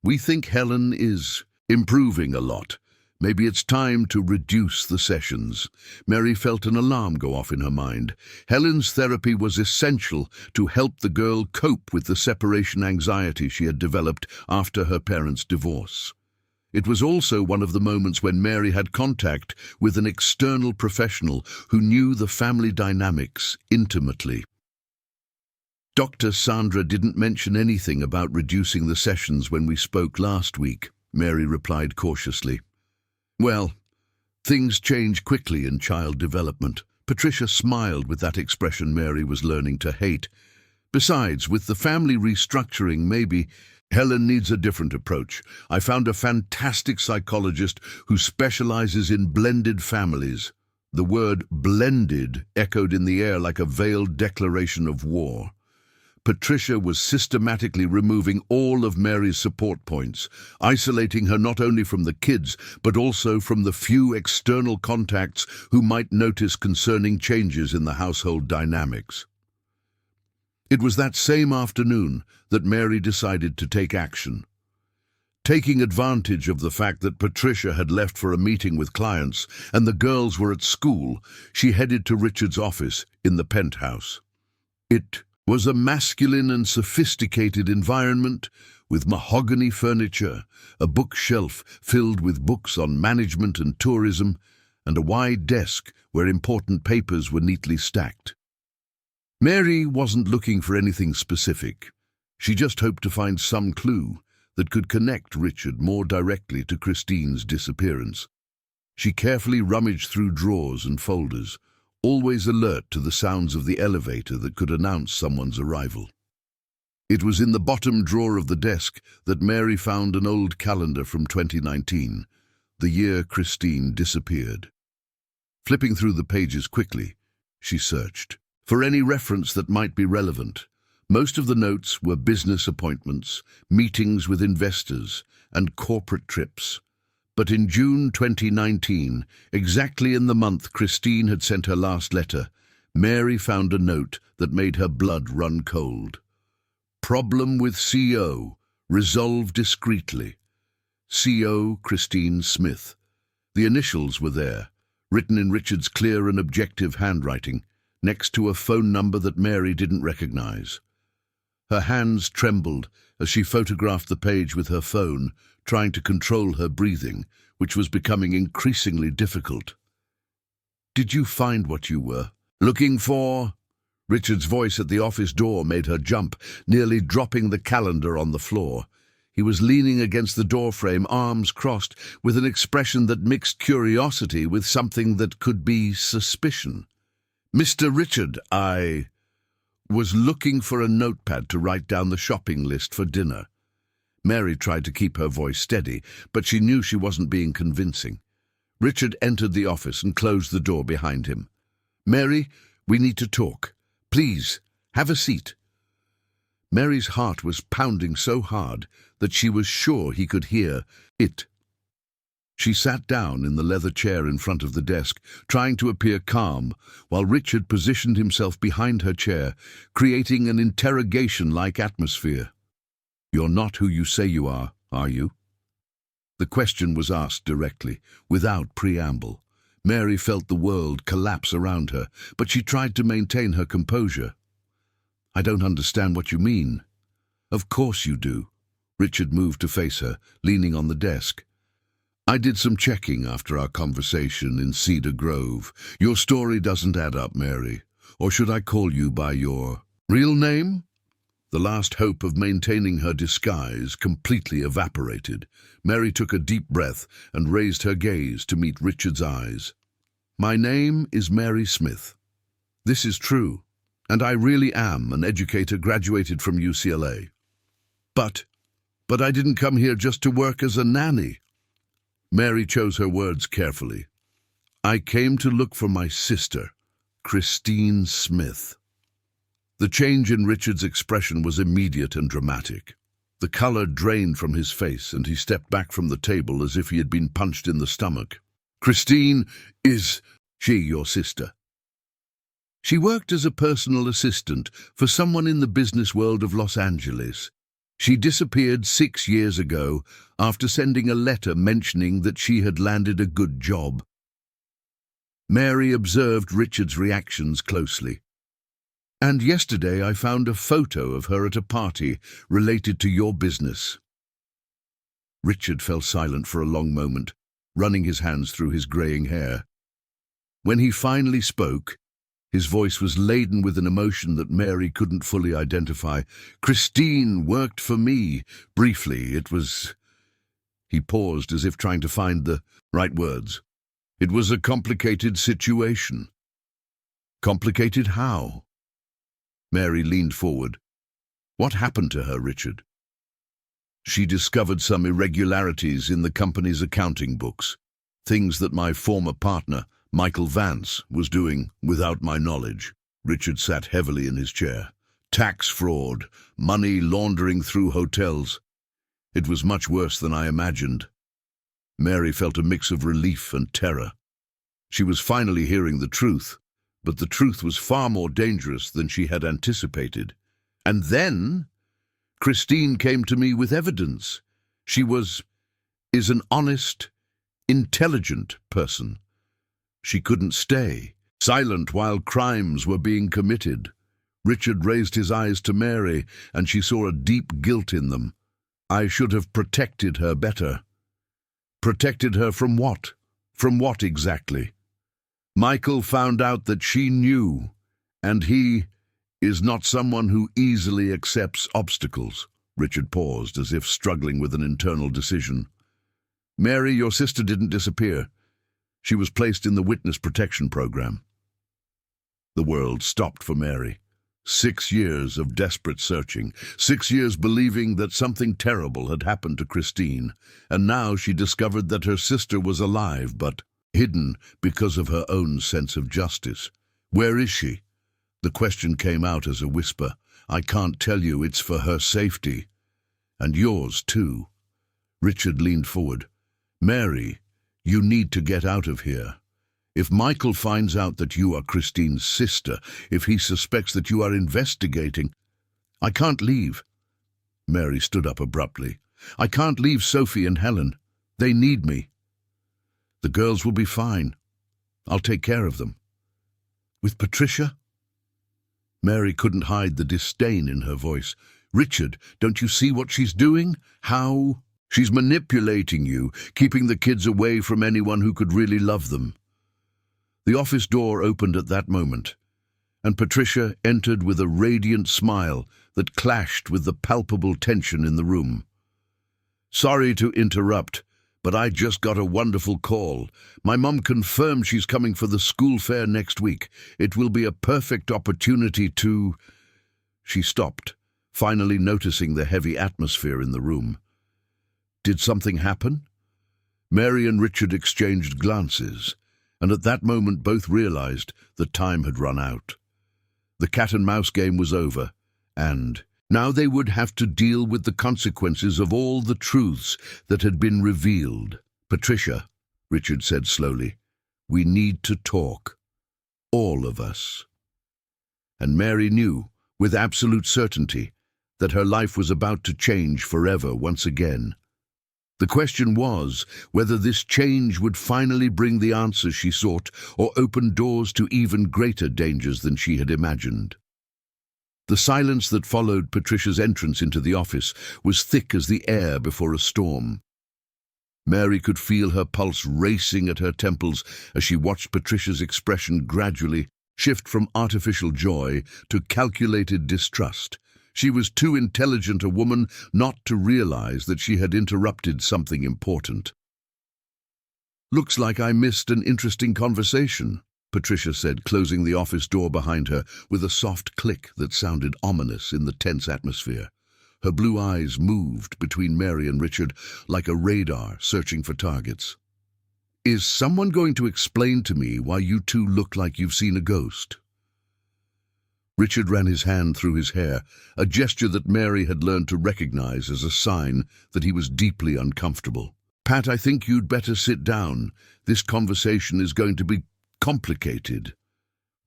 We think Helen is improving a lot. Maybe it's time to reduce the sessions." Mary felt an alarm go off in her mind. Helen's therapy was essential to help the girl cope with the separation anxiety she had developed after her parents' divorce. It was also one of the moments when Mary had contact with an external professional who knew the family dynamics intimately. "Dr. Sandra didn't mention anything about reducing the sessions when we spoke last week," Mary replied cautiously. "Well, things change quickly in child development." Patricia smiled with that expression Mary was learning to hate. "Besides, with the family restructuring, maybe Helen needs a different approach. I found a fantastic psychologist who specializes in blended families. The word blended echoed in the air like a veiled declaration of war. Patricia was systematically removing all of Mary's support points, isolating her not only from the kids, but also from the few external contacts who might notice concerning changes in the household dynamics. It was that same afternoon that Mary decided to take action. Taking advantage of the fact that Patricia had left for a meeting with clients and the girls were at school, she headed to Richard's office in the penthouse. It was a masculine and sophisticated environment with mahogany furniture, a bookshelf filled with books on management and tourism, and a wide desk where important papers were neatly stacked. Mary wasn't looking for anything specific. She just hoped to find some clue that could connect Richard more directly to Christine's disappearance. She carefully rummaged through drawers and folders, always alert to the sounds of the elevator that could announce someone's arrival. It was in the bottom drawer of the desk that Mary found an old calendar from 2019, the year Christine disappeared. Flipping through the pages quickly, she searched for any reference that might be relevant. Most of the notes were business appointments, meetings with investors, and corporate trips. But in June 2019, exactly in the month Christine had sent her last letter, Mary found a note that made her blood run cold. Problem with CO, resolve discreetly. CO Christine Smith. The initials were there, written in Richard's clear and objective handwriting, next to a phone number that Mary didn't recognize. Her hands trembled as she photographed the page with her phone, trying to control her breathing, which was becoming increasingly difficult. "Did you find what you were looking for?" Richard's voice at the office door made her jump, nearly dropping the calendar on the floor. He was leaning against the doorframe, arms crossed, with an expression that mixed curiosity with something that could be suspicion. "Mr. Richard, I was looking for a notepad to write down the shopping list for dinner." Mary tried to keep her voice steady, but she knew she wasn't being convincing. Richard entered the office and closed the door behind him. "Mary, we need to talk. Please, have a seat." Mary's heart was pounding so hard that she was sure he could hear it. She sat down in the leather chair in front of the desk, trying to appear calm, while Richard positioned himself behind her chair, creating an interrogation-like atmosphere. "You're not who you say you are you?" The question was asked directly, without preamble. Mary felt the world collapse around her, but she tried to maintain her composure. "I don't understand what you mean." "Of course you do." Richard moved to face her, leaning on the desk. "I did some checking after our conversation in Cedar Grove. Your story doesn't add up, Mary. Or should I call you by your real name?" The last hope of maintaining her disguise completely evaporated. Mary took a deep breath and raised her gaze to meet Richard's eyes. "My name is Mary Smith. This is true, and I really am an educator graduated from UCLA. But I didn't come here just to work as a nanny." Mary chose her words carefully. "I came to look for my sister, Christine Smith." The change in Richard's expression was immediate and dramatic. The color drained from his face, and he stepped back from the table as if he had been punched in the stomach. "Christine, is she your sister?" "She worked as a personal assistant for someone in the business world of Los Angeles. She disappeared 6 years ago after sending a letter mentioning that she had landed a good job." Mary observed Richard's reactions closely. "And yesterday I found a photo of her at a party related to your business." Richard fell silent for a long moment, running his hands through his graying hair. When he finally spoke, his voice was laden with an emotion that Mary couldn't fully identify. "Christine worked for me. Briefly, it was—" He paused as if trying to find the right words. "It was a complicated situation." "Complicated how?" Mary leaned forward. "What happened to her, Richard?" She discovered some irregularities in the company's accounting books, things that my former partner, Michael Vance, was doing without my knowledge. Richard sat heavily in his chair. Tax fraud, money laundering through hotels. It was much worse than I imagined. Mary felt a mix of relief and terror. She was finally hearing the truth, but the truth was far more dangerous than she had anticipated. And then Christine came to me with evidence. She is an honest, intelligent person. She couldn't stay silent while crimes were being committed. Richard raised his eyes to Mary, and she saw a deep guilt in them. I should have protected her better. Protected her from what? From what exactly? Michael found out that she knew, and he is not someone who easily accepts obstacles. Richard paused, as if struggling with an internal decision. Mary, your sister didn't disappear. She was placed in the witness protection program. The world stopped for Mary. 6 years of desperate searching, 6 years believing that something terrible had happened to Christine, and now she discovered that her sister was alive, but hidden because of her own sense of justice. Where is she? The question came out as a whisper. I can't tell you, it's for her safety. And yours, too. Richard leaned forward. Mary, you need to get out of here. If Michael finds out that you are Christine's sister, if he suspects that you are investigating... I can't leave. Mary stood up abruptly. I can't leave Sophie and Helen. They need me. The girls will be fine. I'll take care of them. With Patricia? Mary couldn't hide the disdain in her voice. Richard, don't you see what she's doing? How? She's manipulating you, keeping the kids away from anyone who could really love them. The office door opened at that moment, and Patricia entered with a radiant smile that clashed with the palpable tension in the room. Sorry to interrupt, but I just got a wonderful call. My mum confirmed she's coming for the school fair next week. It will be a perfect opportunity to... She stopped, finally noticing the heavy atmosphere in the room. Did something happen? Mary and Richard exchanged glances, and at that moment both realized that time had run out. The cat-and-mouse game was over, and now they would have to deal with the consequences of all the truths that had been revealed. Patricia, Richard said slowly, we need to talk. All of us. And Mary knew, with absolute certainty, that her life was about to change forever once again. The question was whether this change would finally bring the answers she sought or open doors to even greater dangers than she had imagined. The silence that followed Patricia's entrance into the office was thick as the air before a storm. Mary could feel her pulse racing at her temples as she watched Patricia's expression gradually shift from artificial joy to calculated distrust. She was too intelligent a woman not to realize that she had interrupted something important. Looks like I missed an interesting conversation, Patricia said, closing the office door behind her with a soft click that sounded ominous in the tense atmosphere. Her blue eyes moved between Mary and Richard like a radar searching for targets. Is someone going to explain to me why you two look like you've seen a ghost? Richard ran his hand through his hair, a gesture that Mary had learned to recognize as a sign that he was deeply uncomfortable. Pat, I think you'd better sit down. This conversation is going to be complicated.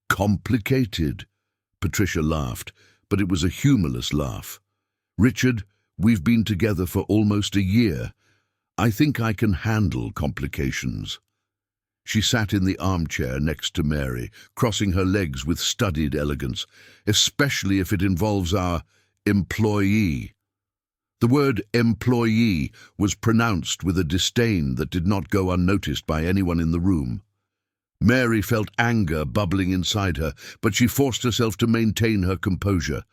Complicated? Patricia laughed, but it was a humorless laugh. Richard, we've been together for almost a year. I think I can handle complications. She sat in the armchair next to Mary, crossing her legs with studied elegance, especially if it involves our employee. The word employee was pronounced with a disdain that did not go unnoticed by anyone in the room. Mary felt anger bubbling inside her, but she forced herself to maintain her composure.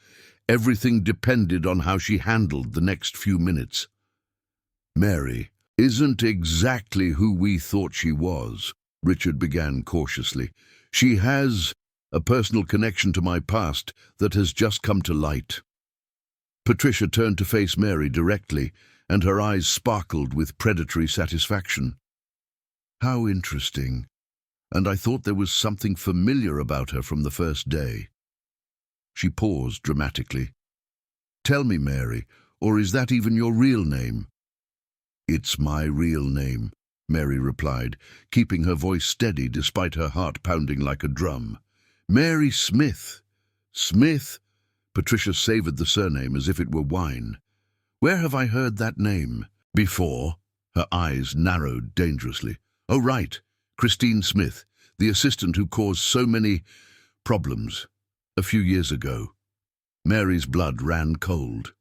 Everything depended on how she handled the next few minutes. Mary isn't exactly who we thought she was, Richard began cautiously. She has a personal connection to my past that has just come to light. Patricia turned to face Mary directly, and her eyes sparkled with predatory satisfaction. How interesting. And I thought there was something familiar about her from the first day. She paused dramatically. Tell me, Mary, or is that even your real name? It's my real name, Mary replied, keeping her voice steady despite her heart pounding like a drum. Mary Smith. Smith? Patricia savoured the surname as if it were wine. Where have I heard that name? Before? Her eyes narrowed dangerously. Oh, right. Christine Smith, the assistant who caused so many problems a few years ago. Mary's blood ran cold.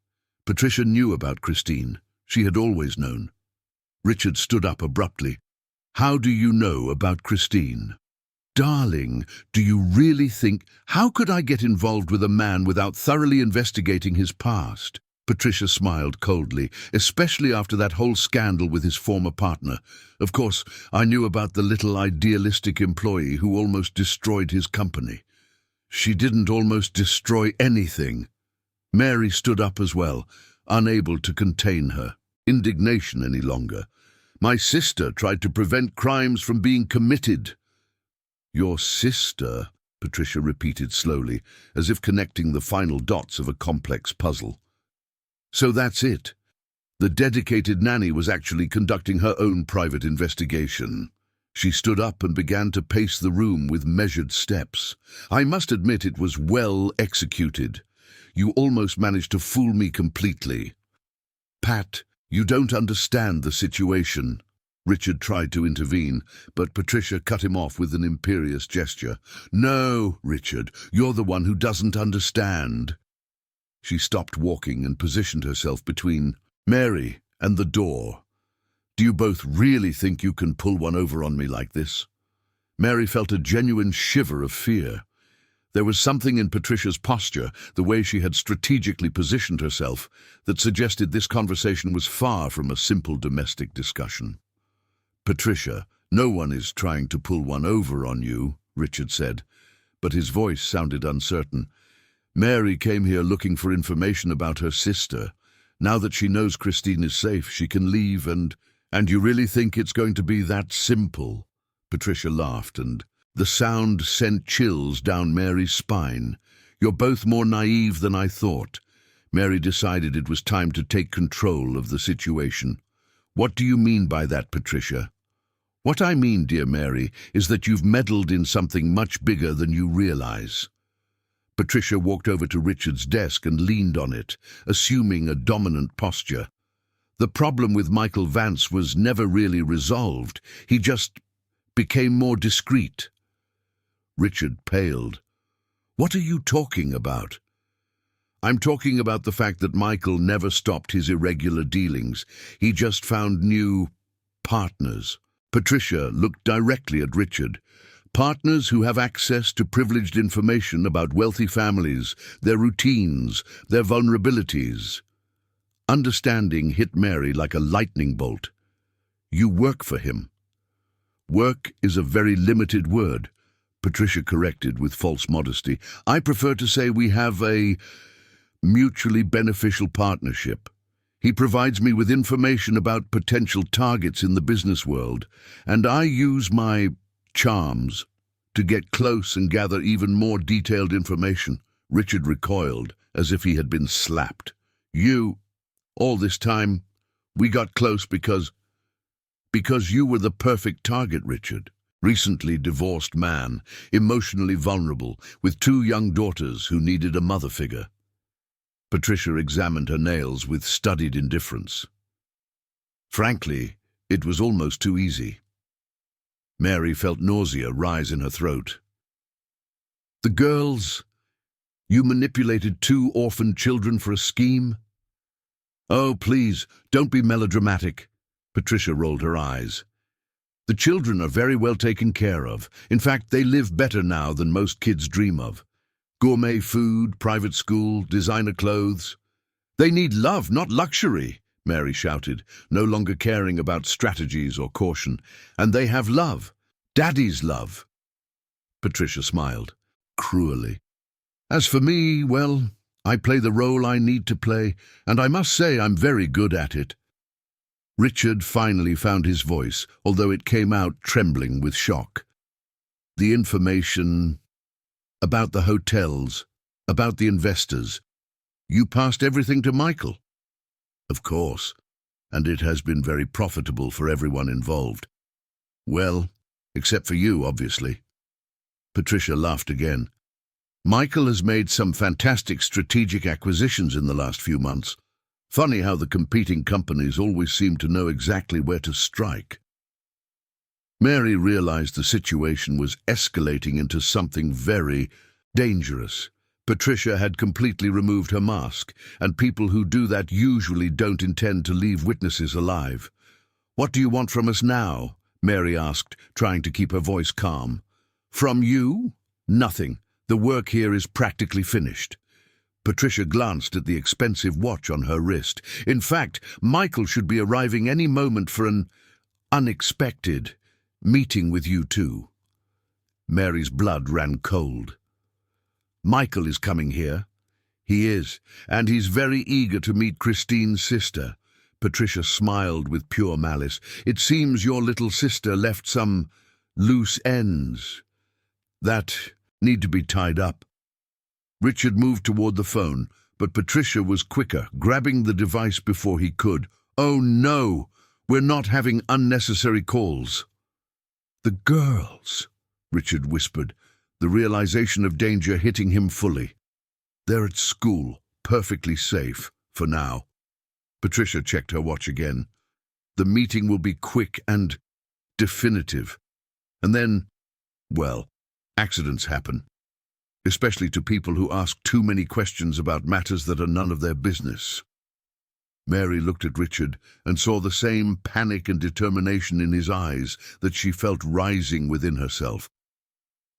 Patricia knew about Christine. She had always known. Richard stood up abruptly. How do you know about Christine? Darling, do you really think... How could I get involved with a man without thoroughly investigating his past? Patricia smiled coldly, especially after that whole scandal with his former partner. Of course, I knew about the little idealistic employee who almost destroyed his company. She didn't almost destroy anything. Mary stood up as well, unable to contain her indignation any longer. My sister tried to prevent crimes from being committed. Your sister, Patricia repeated slowly, as if connecting the final dots of a complex puzzle. So that's it. The dedicated nanny was actually conducting her own private investigation. She stood up and began to pace the room with measured steps. I must admit it was well executed. You almost managed to fool me completely. Pat, you don't understand the situation. Richard tried to intervene, but Patricia cut him off with an imperious gesture. No, Richard, you're the one who doesn't understand. She stopped walking and positioned herself between Mary and the door. Do you both really think you can pull one over on me like this? Mary felt a genuine shiver of fear. There was something in Patricia's posture, the way she had strategically positioned herself, that suggested this conversation was far from a simple domestic discussion. Patricia, no one is trying to pull one over on you, Richard said, but his voice sounded uncertain. Mary came here looking for information about her sister. Now that she knows Christine is safe, she can leave and you really think it's going to be that simple? Patricia laughed, and the sound sent chills down Mary's spine. You're both more naive than I thought. Mary decided it was time to take control of the situation. What do you mean by that, Patricia? What I mean, dear Mary, is that you've meddled in something much bigger than you realize. Patricia walked over to Richard's desk and leaned on it, assuming a dominant posture. The problem with Michael Vance was never really resolved. He just became more discreet. Richard paled. What are you talking about? I'm talking about the fact that Michael never stopped his irregular dealings. He just found new partners. Patricia looked directly at Richard. Partners who have access to privileged information about wealthy families, their routines, their vulnerabilities. Understanding hit Mary like a lightning bolt. You work for him. Work is a very limited word, Patricia corrected with false modesty. I prefer to say we have a mutually beneficial partnership. He provides me with information about potential targets in the business world, and I use my charms to get close and gather even more detailed information. Richard recoiled as if he had been slapped. All this time, we got close because you were the perfect target, Richard. Recently divorced man, emotionally vulnerable, with 2 young daughters who needed a mother figure. Patricia examined her nails with studied indifference. Frankly, it was almost too easy. Mary felt nausea rise in her throat. The girls, you manipulated 2 orphaned children for a scheme? Oh, please, don't be melodramatic. Patricia rolled her eyes. The children are very well taken care of. In fact, they live better now than most kids dream of. Gourmet food, private school, designer clothes. They need love, not luxury, Mary shouted, no longer caring about strategies or caution. And they have love. Daddy's love. Patricia smiled, cruelly. As for me, well, I play the role I need to play, and I must say I'm very good at it." Richard finally found his voice, although it came out trembling with shock. "The information about the hotels, about the investors. You passed everything to Michael?" "Of course, and it has been very profitable for everyone involved." "Well, except for you, obviously." Patricia laughed again. "Michael has made some fantastic strategic acquisitions in the last few months. Funny how the competing companies always seem to know exactly where to strike." Mary realized the situation was escalating into something very dangerous. Patricia had completely removed her mask, and people who do that usually don't intend to leave witnesses alive. "What do you want from us now?" Mary asked, trying to keep her voice calm. "From you? Nothing. The work here is practically finished." Patricia glanced at the expensive watch on her wrist. "In fact, Michael should be arriving any moment for an unexpected meeting with you two." Mary's blood ran cold. "Michael is coming here." "He is, and he's very eager to meet Christine's sister." Patricia smiled with pure malice. "It seems your little sister left some loose ends that need to be tied up." Richard moved toward the phone, but Patricia was quicker, grabbing the device before he could. "Oh no, we're not having unnecessary calls." "The girls," Richard whispered, the realization of danger hitting him fully. "They're at school, perfectly safe, for now." Patricia checked her watch again. "The meeting will be quick and definitive. And then, well, accidents happen, especially to people who ask too many questions about matters that are none of their business." Mary looked at Richard and saw the same panic and determination in his eyes that she felt rising within herself.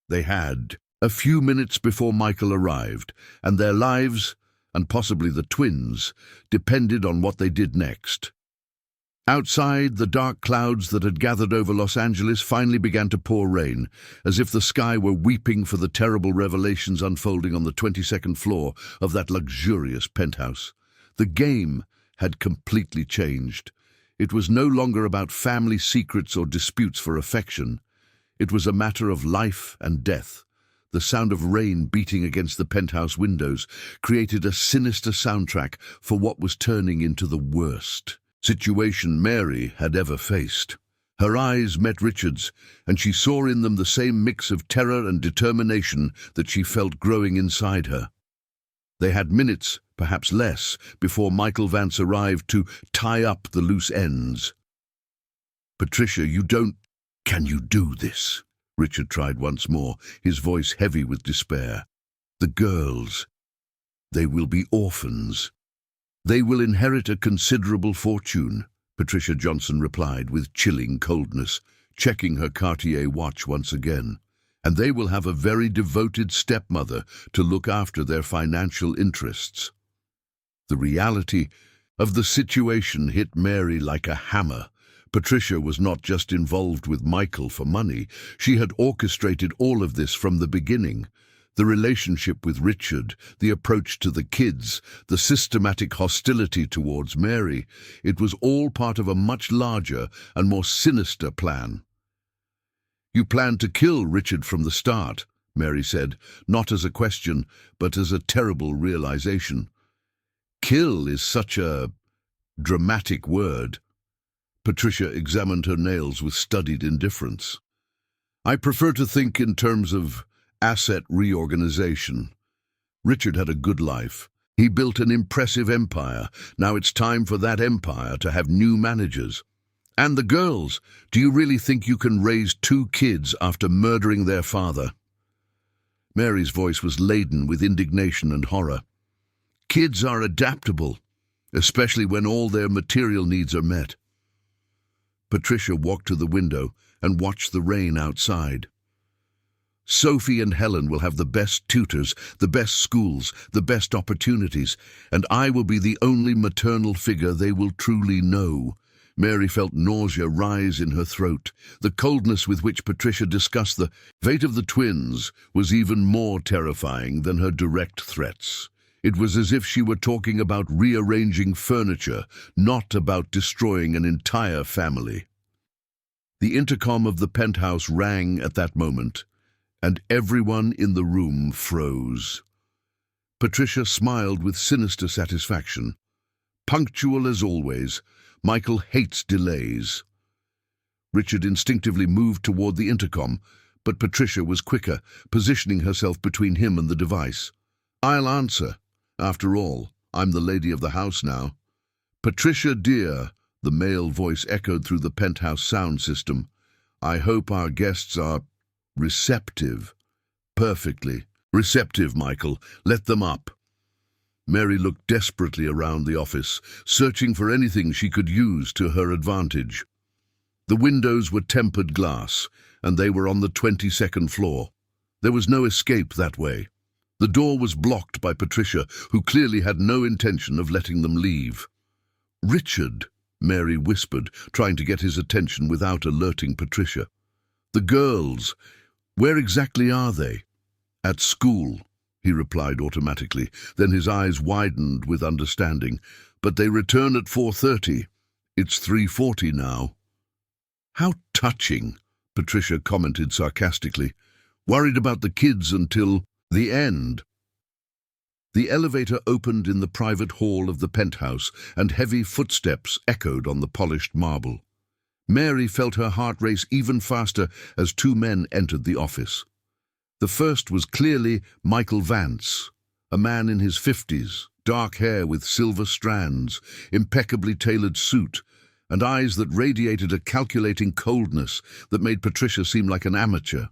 They had a few minutes before Michael arrived, and their lives, and possibly the twins, depended on what they did next. Outside, the dark clouds that had gathered over Los Angeles finally began to pour rain, as if the sky were weeping for the terrible revelations unfolding on the 22nd floor of that luxurious penthouse. The game had completely changed. It was no longer about family secrets or disputes for affection. It was a matter of life and death. The sound of rain beating against the penthouse windows created a sinister soundtrack for what was turning into the worst situation Mary had ever faced. Her eyes met Richard's, and she saw in them the same mix of terror and determination that she felt growing inside her. They had minutes, perhaps less, before Michael Vance arrived to tie up the loose ends. "Patricia, can you do this?" Richard tried once more, his voice heavy with despair. "The girls, they will be orphans. They will inherit a considerable fortune," Patricia Johnson replied with chilling coldness, checking her Cartier watch once again. "And they will have a very devoted stepmother to look after their financial interests." The reality of the situation hit Mary like a hammer. Patricia was not just involved with Michael for money. She had orchestrated all of this from the beginning. The relationship with Richard, the approach to the kids, the systematic hostility towards Mary. It was all part of a much larger and more sinister plan. "You planned to kill Richard from the start," Mary said, not as a question, but as a terrible realization. "Kill is such a dramatic word." Patricia examined her nails with studied indifference. "I prefer to think in terms of asset reorganization. Richard had a good life. He built an impressive empire. Now it's time for that empire to have new managers. And the girls, do you really think you can raise 2 kids after murdering their father?" Mary's voice was laden with indignation and horror. "Kids are adaptable, especially when all their material needs are met." Patricia walked to the window and watched the rain outside. "Sophie and Helen will have the best tutors, the best schools, the best opportunities, and I will be the only maternal figure they will truly know." Mary felt nausea rise in her throat. The coldness with which Patricia discussed the fate of the twins was even more terrifying than her direct threats. It was as if she were talking about rearranging furniture, not about destroying an entire family. The intercom of the penthouse rang at that moment, and everyone in the room froze. Patricia smiled with sinister satisfaction. Punctual as always, Michael hates delays. Richard instinctively moved toward the intercom, but Patricia was quicker, positioning herself between him and the device. "I'll answer. After all, I'm the lady of the house now." "Patricia, dear," the male voice echoed through the penthouse sound system. "I hope our guests are receptive." "Perfectly receptive, Michael. Let them up." Mary looked desperately around the office, searching for anything she could use to her advantage. The windows were tempered glass, and they were on the 22nd floor. There was no escape that way. The door was blocked by Patricia, who clearly had no intention of letting them leave. "Richard," Mary whispered, trying to get his attention without alerting Patricia. "The girls, where exactly are they?" "At school," he replied automatically. Then his eyes widened with understanding. "But they return at 4:30. It's 3:40 now." "How touching," Patricia commented sarcastically. "Worried about the kids until the end." The elevator opened in the private hall of the penthouse, and heavy footsteps echoed on the polished marble. Mary felt her heart race even faster as two men entered the office. The first was clearly Michael Vance, a man in his 50s, dark hair with silver strands, impeccably tailored suit, and eyes that radiated a calculating coldness that made Patricia seem like an amateur.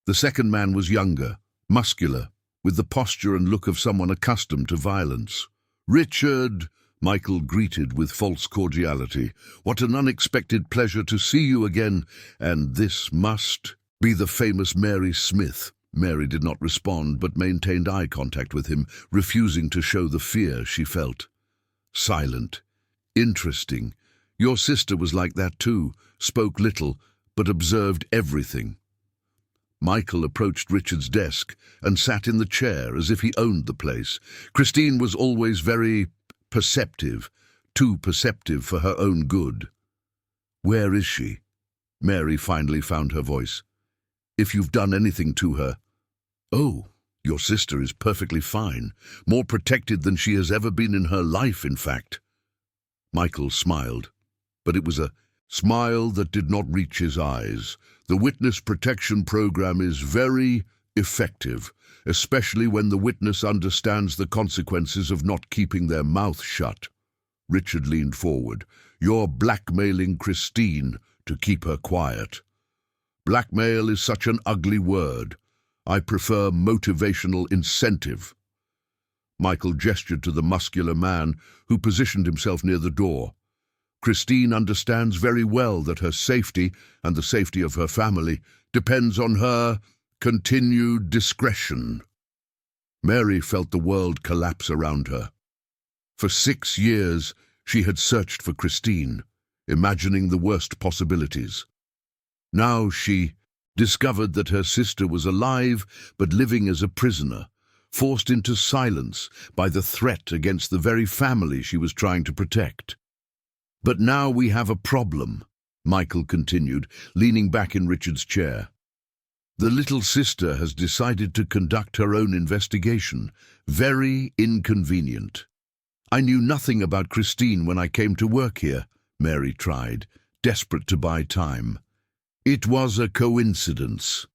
The second man was younger, muscular, with the posture and look of someone accustomed to violence. "Richard," Michael greeted with false cordiality. "What an unexpected pleasure to see you again, and this must be the famous Mary Smith." Mary did not respond, but maintained eye contact with him, refusing to show the fear she felt. Silent. "Interesting. Your sister was like that too, spoke little, but observed everything." Michael approached Richard's desk and sat in the chair as if he owned the place. "Christine was always very perceptive, too perceptive for her own good." "Where is she?" Mary finally found her voice. "If you've done anything to her." "Oh, your sister is perfectly fine, more protected than she has ever been in her life, in fact." Michael smiled, but it was a smile that did not reach his eyes. "The witness protection program is very effective, especially when the witness understands the consequences of not keeping their mouth shut." Richard leaned forward. "You're blackmailing Christine to keep her quiet." "Blackmail is such an ugly word. I prefer motivational incentive." Michael gestured to the muscular man who positioned himself near the door. "Christine understands very well that her safety and the safety of her family depends on her continued discretion." Mary felt the world collapse around her. For 6 years, she had searched for Christine, imagining the worst possibilities. Now she discovered that her sister was alive but living as a prisoner, forced into silence by the threat against the very family she was trying to protect. "But now we have a problem," Michael continued, leaning back in Richard's chair. "The little sister has decided to conduct her own investigation. Very inconvenient." "I knew nothing about Christine when I came to work here," Mary tried, desperate to buy time. "It was a coincidence."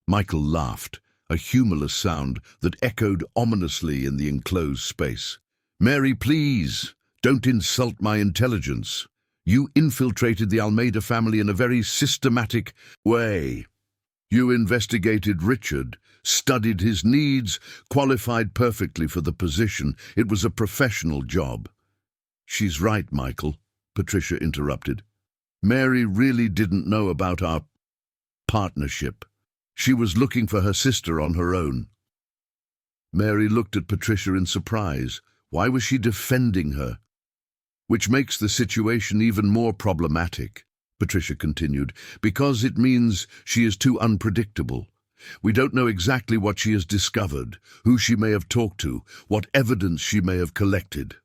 Michael laughed, a humorless sound that echoed ominously in the enclosed space. "Mary, please. Don't insult my intelligence. You infiltrated the Almeida family in a very systematic way. You investigated Richard, studied his needs, qualified perfectly for the position. It was a professional job." "She's right, Michael," Patricia interrupted. "Mary really didn't know about our partnership. She was looking for her sister on her own." Mary looked at Patricia in surprise. Why was she defending her? "Which makes the situation even more problematic," Patricia continued, "because it means she is too unpredictable. We don't know exactly what she has discovered, who she may have talked to, what evidence she may have collected.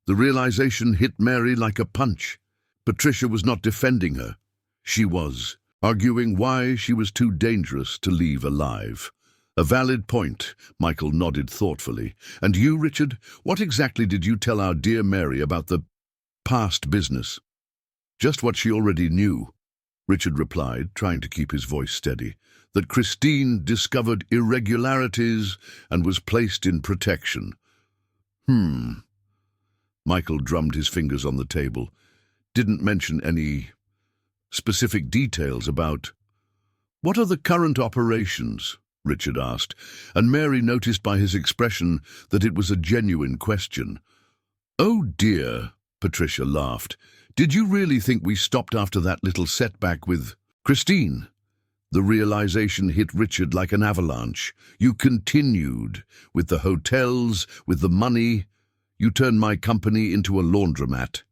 The realization hit Mary like a punch. Patricia was not defending her. She was arguing why she was too dangerous to leave alive. A valid point, Michael nodded thoughtfully. And you, Richard, what exactly did you tell our dear Mary about the past business? Just what she already knew, Richard replied, trying to keep his voice steady. That Christine discovered irregularities and was placed in protection. Michael drummed his fingers on the table. Didn't mention any specific details about... What are the current operations? Richard asked, and Mary noticed by his expression that it was a genuine question. Oh dear, Patricia laughed. Did you really think we stopped after that little setback with Christine? The realization hit Richard like an avalanche. You continued, with the hotels, with the money. You turned my company into a laundromat.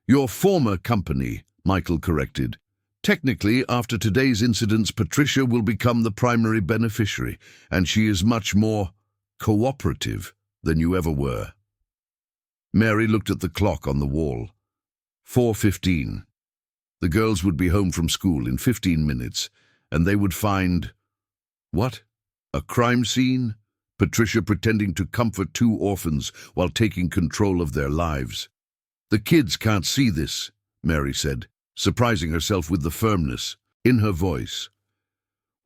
Your former company, Michael corrected. Technically, after today's incidents, Patricia will become the primary beneficiary, and she is much more cooperative than you ever were. Mary looked at the clock on the wall. 4:15. The girls would be home from school in 15 minutes, and they would find... What? A crime scene? Patricia pretending to comfort two orphans while taking control of their lives. The kids can't see this, Mary said, surprising herself with the firmness in her voice.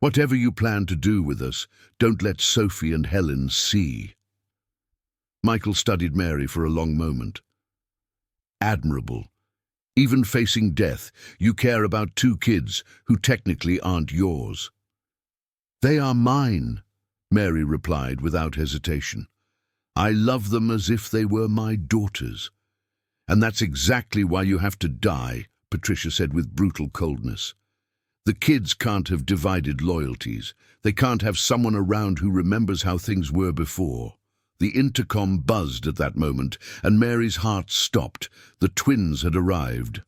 Whatever you plan to do with us, don't let Sophie and Helen see. Michael studied Mary for a long moment. Admirable. Even facing death, you care about two kids who technically aren't yours. They are mine, Mary replied without hesitation. I love them as if they were my daughters. And that's exactly why you have to die, Patricia said with brutal coldness. The kids can't have divided loyalties. They can't have someone around who remembers how things were before. The intercom buzzed at that moment, and Mary's heart stopped. The twins had arrived.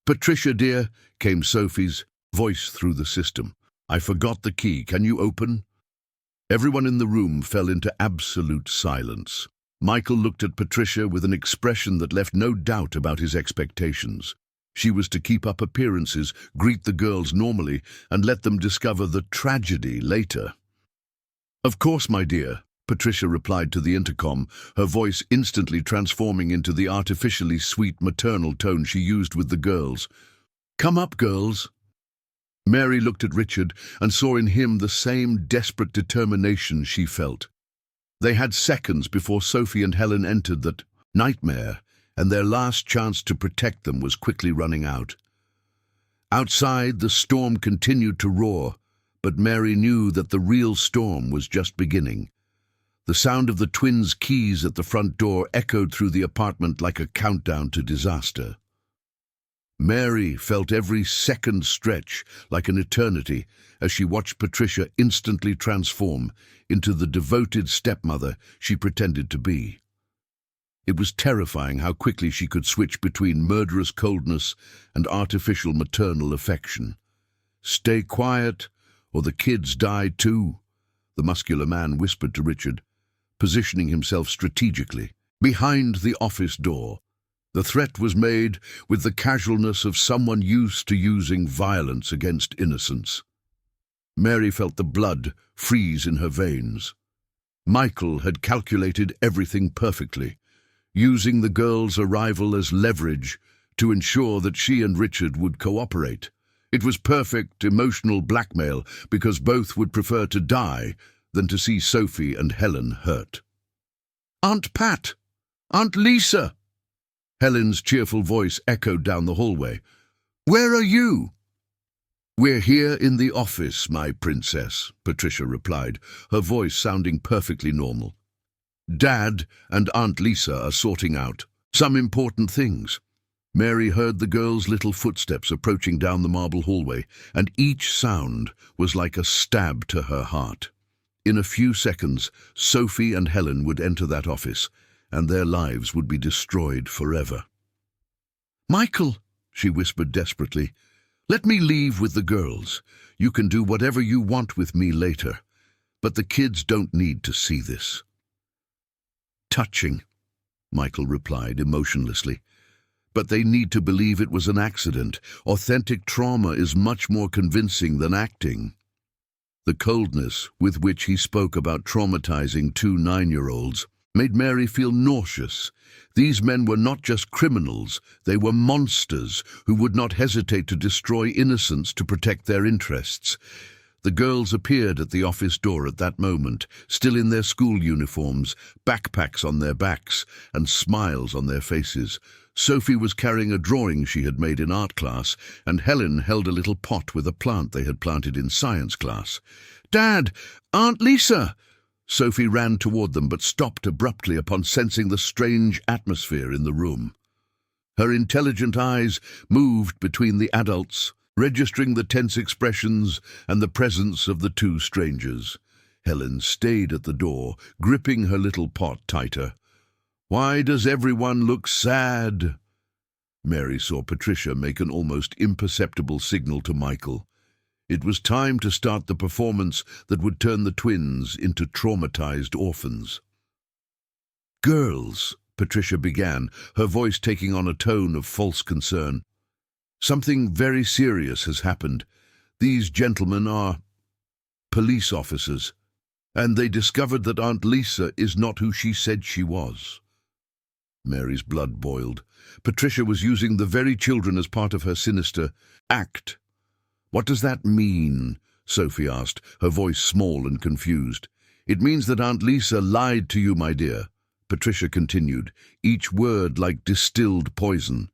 Patricia, dear, came Sophie's voice through the system. I forgot the key. Can you open? Everyone in the room fell into absolute silence. Michael looked at Patricia with an expression that left no doubt about his expectations. She was to keep up appearances, greet the girls normally, and let them discover the tragedy later. Of course, my dear, Patricia replied to the intercom, her voice instantly transforming into the artificially sweet maternal tone she used with the girls. Come up, girls. Mary looked at Richard and saw in him the same desperate determination she felt. They had seconds before Sophie and Helen entered that nightmare, and their last chance to protect them was quickly running out. Outside, the storm continued to roar, but Mary knew that the real storm was just beginning. The sound of the twins' keys at the front door echoed through the apartment like a countdown to disaster. Mary felt every second stretch like an eternity as she watched Patricia instantly transform into the devoted stepmother she pretended to be. It was terrifying how quickly she could switch between murderous coldness and artificial maternal affection. Stay quiet, or the kids die too, the muscular man whispered to Richard, positioning himself strategically behind the office door. The threat was made with the casualness of someone used to using violence against innocence. Mary felt the blood freeze in her veins. Michael had calculated everything perfectly, using the girl's arrival as leverage to ensure that she and Richard would cooperate. It was perfect emotional blackmail because both would prefer to die than to see Sophie and Helen hurt. Aunt Pat! Aunt Lisa! Helen's cheerful voice echoed down the hallway. Where are you? We're here in the office, my princess, Patricia replied, her voice sounding perfectly normal. Dad and Aunt Lisa are sorting out some important things. Mary heard the girls' little footsteps approaching down the marble hallway, and each sound was like a stab to her heart. In a few seconds, Sophie and Helen would enter that office, and their lives would be destroyed forever. Michael, she whispered desperately, Let me leave with the girls. You can do whatever you want with me later. But the kids don't need to see this." "Touching," Michael replied emotionlessly. "But they need to believe it was an accident. Authentic trauma is much more convincing than acting." The coldness with which he spoke about traumatizing two 9-year-olds made Mary feel nauseous. These men were not just criminals, they were monsters who would not hesitate to destroy innocence to protect their interests. The girls appeared at the office door at that moment, still in their school uniforms, backpacks on their backs, and smiles on their faces. Sophie was carrying a drawing she had made in art class, and Helen held a little pot with a plant they had planted in science class. "Dad! Aunt Lisa!" Sophie ran toward them but stopped abruptly upon sensing the strange atmosphere in the room. Her intelligent eyes moved between the adults, registering the tense expressions and the presence of the two strangers. Helen stayed at the door, gripping her little pot tighter. "Why does everyone look sad?" Mary saw Patricia make an almost imperceptible signal to Michael. It was time to start the performance that would turn the twins into traumatized orphans. "Girls," Patricia began, her voice taking on a tone of false concern. "Something very serious has happened. These gentlemen are police officers, and they discovered that Aunt Lisa is not who she said she was." Mary's blood boiled. Patricia was using the very children as part of her sinister act. "What does that mean?" Sophie asked, her voice small and confused. "It means that Aunt Lisa lied to you, my dear," Patricia continued, each word like distilled poison.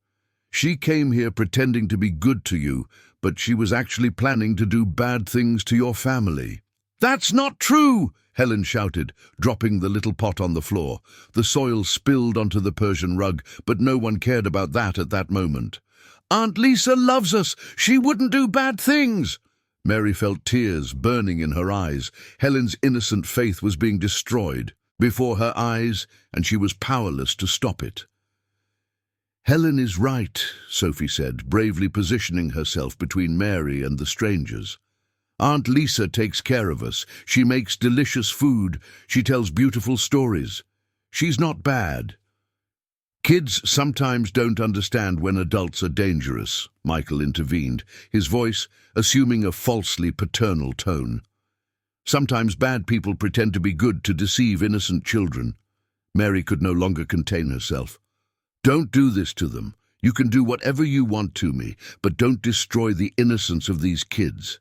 "She came here pretending to be good to you, but she was actually planning to do bad things to your family." "That's not true!" Helen shouted, dropping the little pot on the floor. The soil spilled onto the Persian rug, but no one cared about that at that moment. "Aunt Lisa loves us! She wouldn't do bad things!" Mary felt tears burning in her eyes. Helen's innocent faith was being destroyed before her eyes, and she was powerless to stop it. "Helen is right," Sophie said, bravely positioning herself between Mary and the strangers. "Aunt Lisa takes care of us. She makes delicious food. She tells beautiful stories. She's not bad." "Kids sometimes don't understand when adults are dangerous," Michael intervened, his voice assuming a falsely paternal tone. "Sometimes bad people pretend to be good to deceive innocent children." Mary could no longer contain herself. "Don't do this to them. You can do whatever you want to me, but don't destroy the innocence of these kids."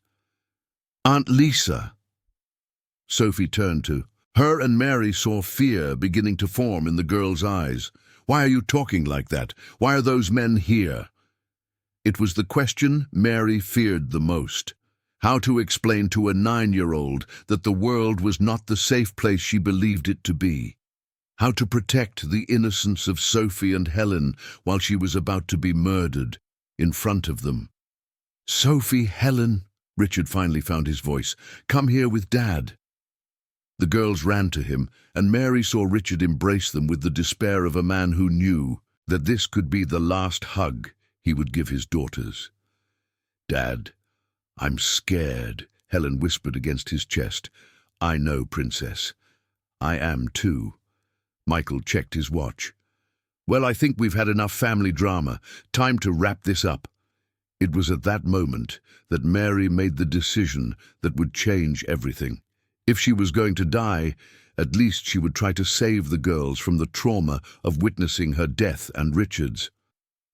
"Aunt Lisa." Sophie turned to her, and Mary saw fear beginning to form in the girl's eyes. "Why are you talking like that? Why are those men here?" It was the question Mary feared the most. How to explain to a 9-year-old that the world was not the safe place she believed it to be. How to protect the innocence of Sophie and Helen while she was about to be murdered in front of them. "Sophie, Helen," Richard finally found his voice, "come here with Dad." The girls ran to him, and Mary saw Richard embrace them with the despair of a man who knew that this could be the last hug he would give his daughters. "Dad, I'm scared," Helen whispered against his chest. "I know, Princess. I am too." Michael checked his watch. "Well, I think we've had enough family drama. Time to wrap this up." It was at that moment that Mary made the decision that would change everything. If she was going to die, at least she would try to save the girls from the trauma of witnessing her death and Richard's.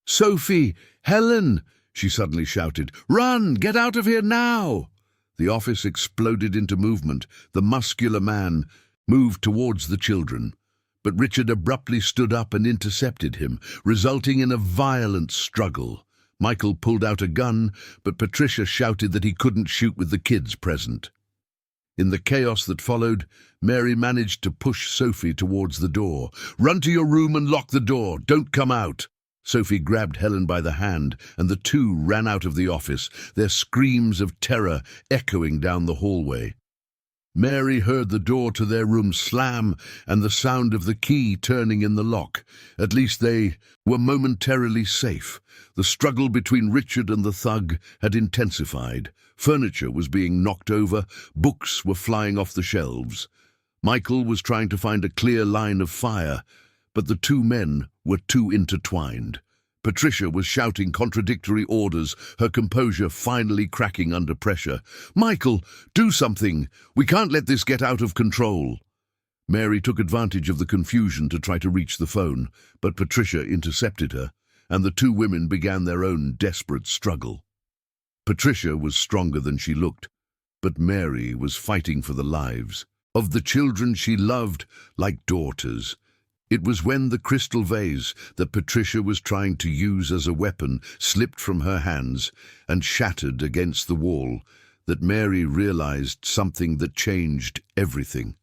"Sophie! Helen!" she suddenly shouted. "Run! Get out of here now!" The office exploded into movement. The muscular man moved towards the children, but Richard abruptly stood up and intercepted him, resulting in a violent struggle. Michael pulled out a gun, but Patricia shouted that he couldn't shoot with the kids present. In the chaos that followed, Mary managed to push Sophie towards the door. "Run to your room and lock the door. Don't come out." Sophie grabbed Helen by the hand, and the two ran out of the office, their screams of terror echoing down the hallway. Mary heard the door to their room slam and the sound of the key turning in the lock. At least they were momentarily safe. The struggle between Richard and the thug had intensified. Furniture was being knocked over, books were flying off the shelves. Michael was trying to find a clear line of fire, but the two men were too intertwined. Patricia was shouting contradictory orders, her composure finally cracking under pressure. "Michael, do something! We can't let this get out of control!" Mary took advantage of the confusion to try to reach the phone, but Patricia intercepted her, and the two women began their own desperate struggle. Patricia was stronger than she looked, but Mary was fighting for the lives of the children she loved like daughters. It was when the crystal vase that Patricia was trying to use as a weapon slipped from her hands and shattered against the wall that Mary realized something that changed everything.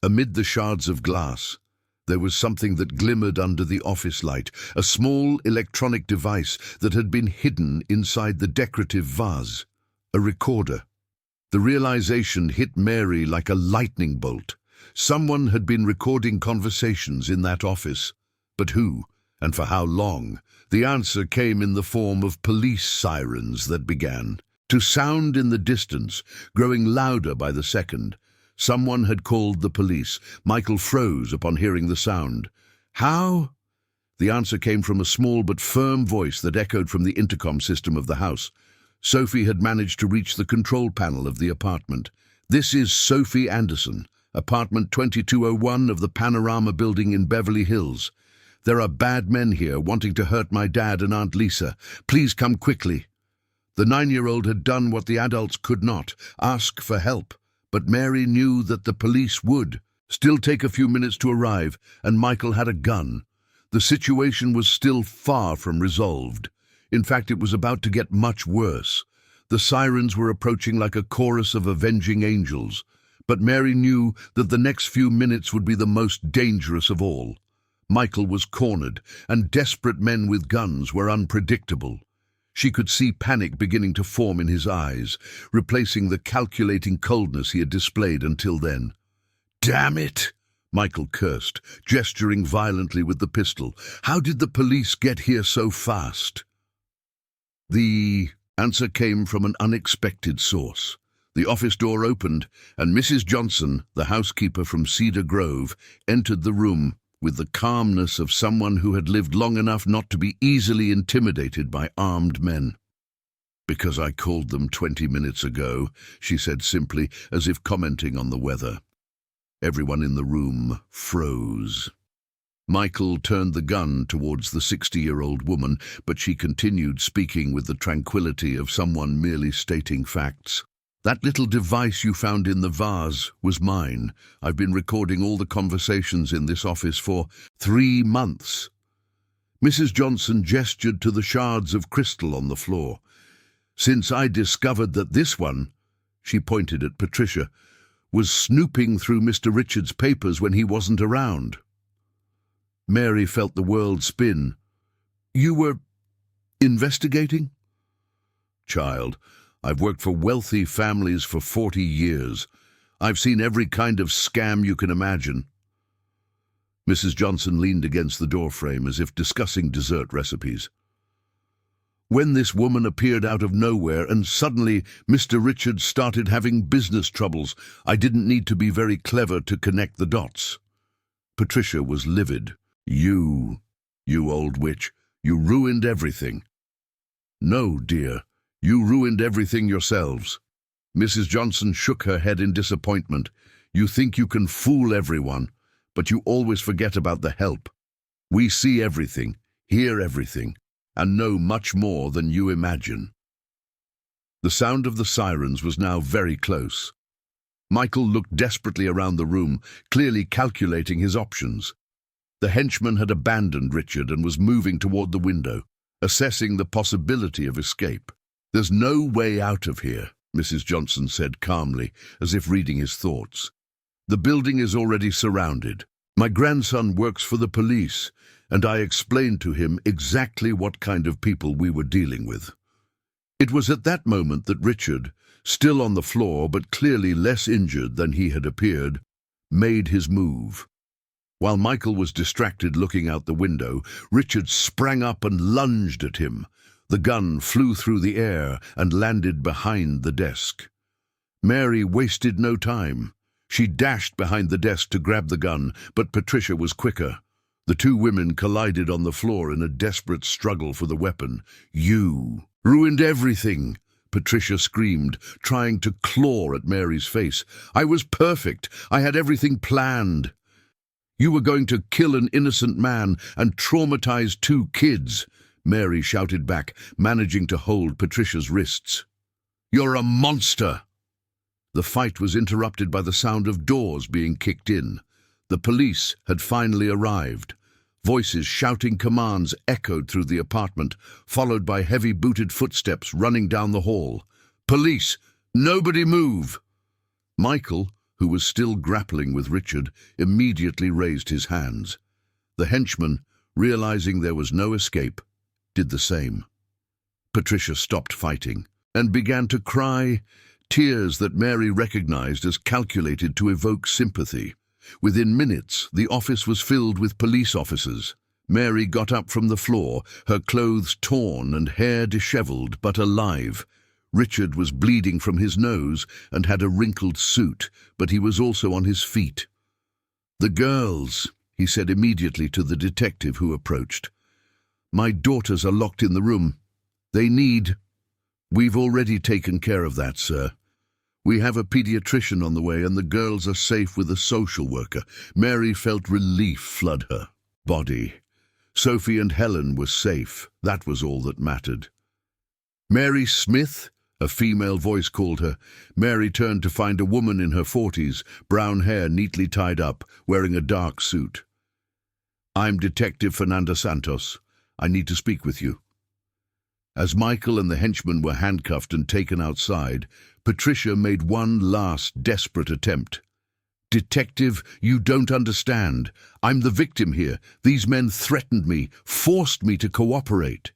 Amid the shards of glass, there was something that glimmered under the office light, a small electronic device that had been hidden inside the decorative vase, a recorder. The realization hit Mary like a lightning bolt. Someone had been recording conversations in that office. But who, and for how long? The answer came in the form of police sirens that began to sound in the distance, growing louder by the second. Someone had called the police. Michael froze upon hearing the sound. How? The answer came from a small but firm voice that echoed from the intercom system of the house. Sophie had managed to reach the control panel of the apartment. "This is Sophie Anderson, apartment 2201 of the Panorama building in Beverly Hills. There are bad men here wanting to hurt my dad and Aunt Lisa. Please come quickly." The 9-year-old had done what the adults could not, ask for help. But Mary knew that the police would still take a few minutes to arrive, and Michael had a gun. The situation was still far from resolved. In fact, it was about to get much worse. The sirens were approaching like a chorus of avenging angels. But Mary knew that the next few minutes would be the most dangerous of all. Michael was cornered, and desperate men with guns were unpredictable. She could see panic beginning to form in his eyes, replacing the calculating coldness he had displayed until then. "Damn it!" Michael cursed, gesturing violently with the pistol. "How did the police get here so fast?" The answer came from an unexpected source. The office door opened, and Mrs. Johnson, the housekeeper from Cedar Grove, entered the room with the calmness of someone who had lived long enough not to be easily intimidated by armed men. "Because I called them 20 minutes ago," she said simply, as if commenting on the weather. Everyone in the room froze. Michael turned the gun towards the 60-year-old woman, but she continued speaking with the tranquility of someone merely stating facts. "That little device you found in the vase was mine. I've been recording all the conversations in this office for 3 months. Mrs. Johnson gestured to the shards of crystal on the floor. "Since I discovered that this one," she pointed at Patricia, "was snooping through Mr. Richards' papers when he wasn't around." Mary felt the world spin. "You were investigating?" "Child, I've worked for wealthy families for 40 years. I've seen every kind of scam you can imagine." Mrs. Johnson leaned against the doorframe as if discussing dessert recipes. "When this woman appeared out of nowhere and suddenly Mr. Richards started having business troubles, I didn't need to be very clever to connect the dots." Patricia was livid. You old witch, you ruined everything." "No, dear. You ruined everything yourselves." Mrs. Johnson shook her head in disappointment. "You think you can fool everyone, but you always forget about the help. We see everything, hear everything, and know much more than you imagine." The sound of the sirens was now very close. Michael looked desperately around the room, clearly calculating his options. The henchman had abandoned Richard and was moving toward the window, assessing the possibility of escape. "There's no way out of here," Mrs. Johnson said calmly, as if reading his thoughts. "The building is already surrounded. My grandson works for the police, and I explained to him exactly what kind of people we were dealing with." It was at that moment that Richard, still on the floor but clearly less injured than he had appeared, made his move. While Michael was distracted looking out the window, Richard sprang up and lunged at him. The gun flew through the air and landed behind the desk. Mary wasted no time. She dashed behind the desk to grab the gun, but Patricia was quicker. The two women collided on the floor in a desperate struggle for the weapon. "You ruined everything," Patricia screamed, trying to claw at Mary's face. "I was perfect. I had everything planned. You were going to kill an innocent man and traumatize two kids," Mary shouted back, managing to hold Patricia's wrists. "You're a monster!" The fight was interrupted by the sound of doors being kicked in. The police had finally arrived. Voices shouting commands echoed through the apartment, followed by heavy-booted footsteps running down the hall. "Police! Nobody move!" Michael, who was still grappling with Richard, immediately raised his hands. The henchman, realizing there was no escape, did the same. Patricia stopped fighting and began to cry, tears that Mary recognized as calculated to evoke sympathy. Within minutes, the office was filled with police officers. Mary got up from the floor, her clothes torn and hair disheveled but alive. Richard was bleeding from his nose and had a wrinkled suit, but he was also on his feet. "The girls," he said immediately to the detective who approached. "My daughters are locked in the room. They need—" "We've already taken care of that, sir. We have a pediatrician on the way and the girls are safe with a social worker." Mary felt relief flood her body. Sophie and Helen were safe. That was all that mattered. "Mary Smith?" a female voice called her. Mary turned to find a woman in her 40s, brown hair neatly tied up, wearing a dark suit. "I'm Detective Fernando Santos. I need to speak with you." As Michael and the henchman were handcuffed and taken outside, Patricia made one last desperate attempt. "Detective, you don't understand. I'm the victim here. These men threatened me, forced me to cooperate."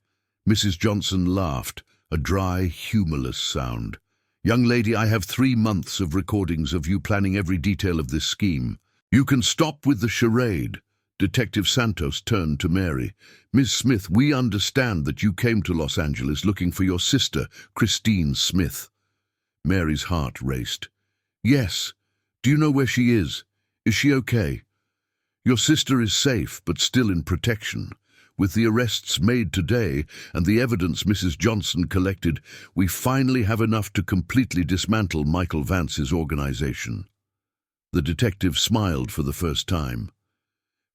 Mrs. Johnson laughed, a dry, humorless sound. "Young lady, I have 3 months of recordings of you planning every detail of this scheme. You can stop with the charade." Detective Santos turned to Mary. "Miss Smith, we understand that you came to Los Angeles looking for your sister, Christine Smith." Mary's heart raced. "Yes. Do you know where she is? Is she okay?" "Your sister is safe, but still in protection. With the arrests made today and the evidence Mrs. Johnson collected, we finally have enough to completely dismantle Michael Vance's organization." The detective smiled for the first time.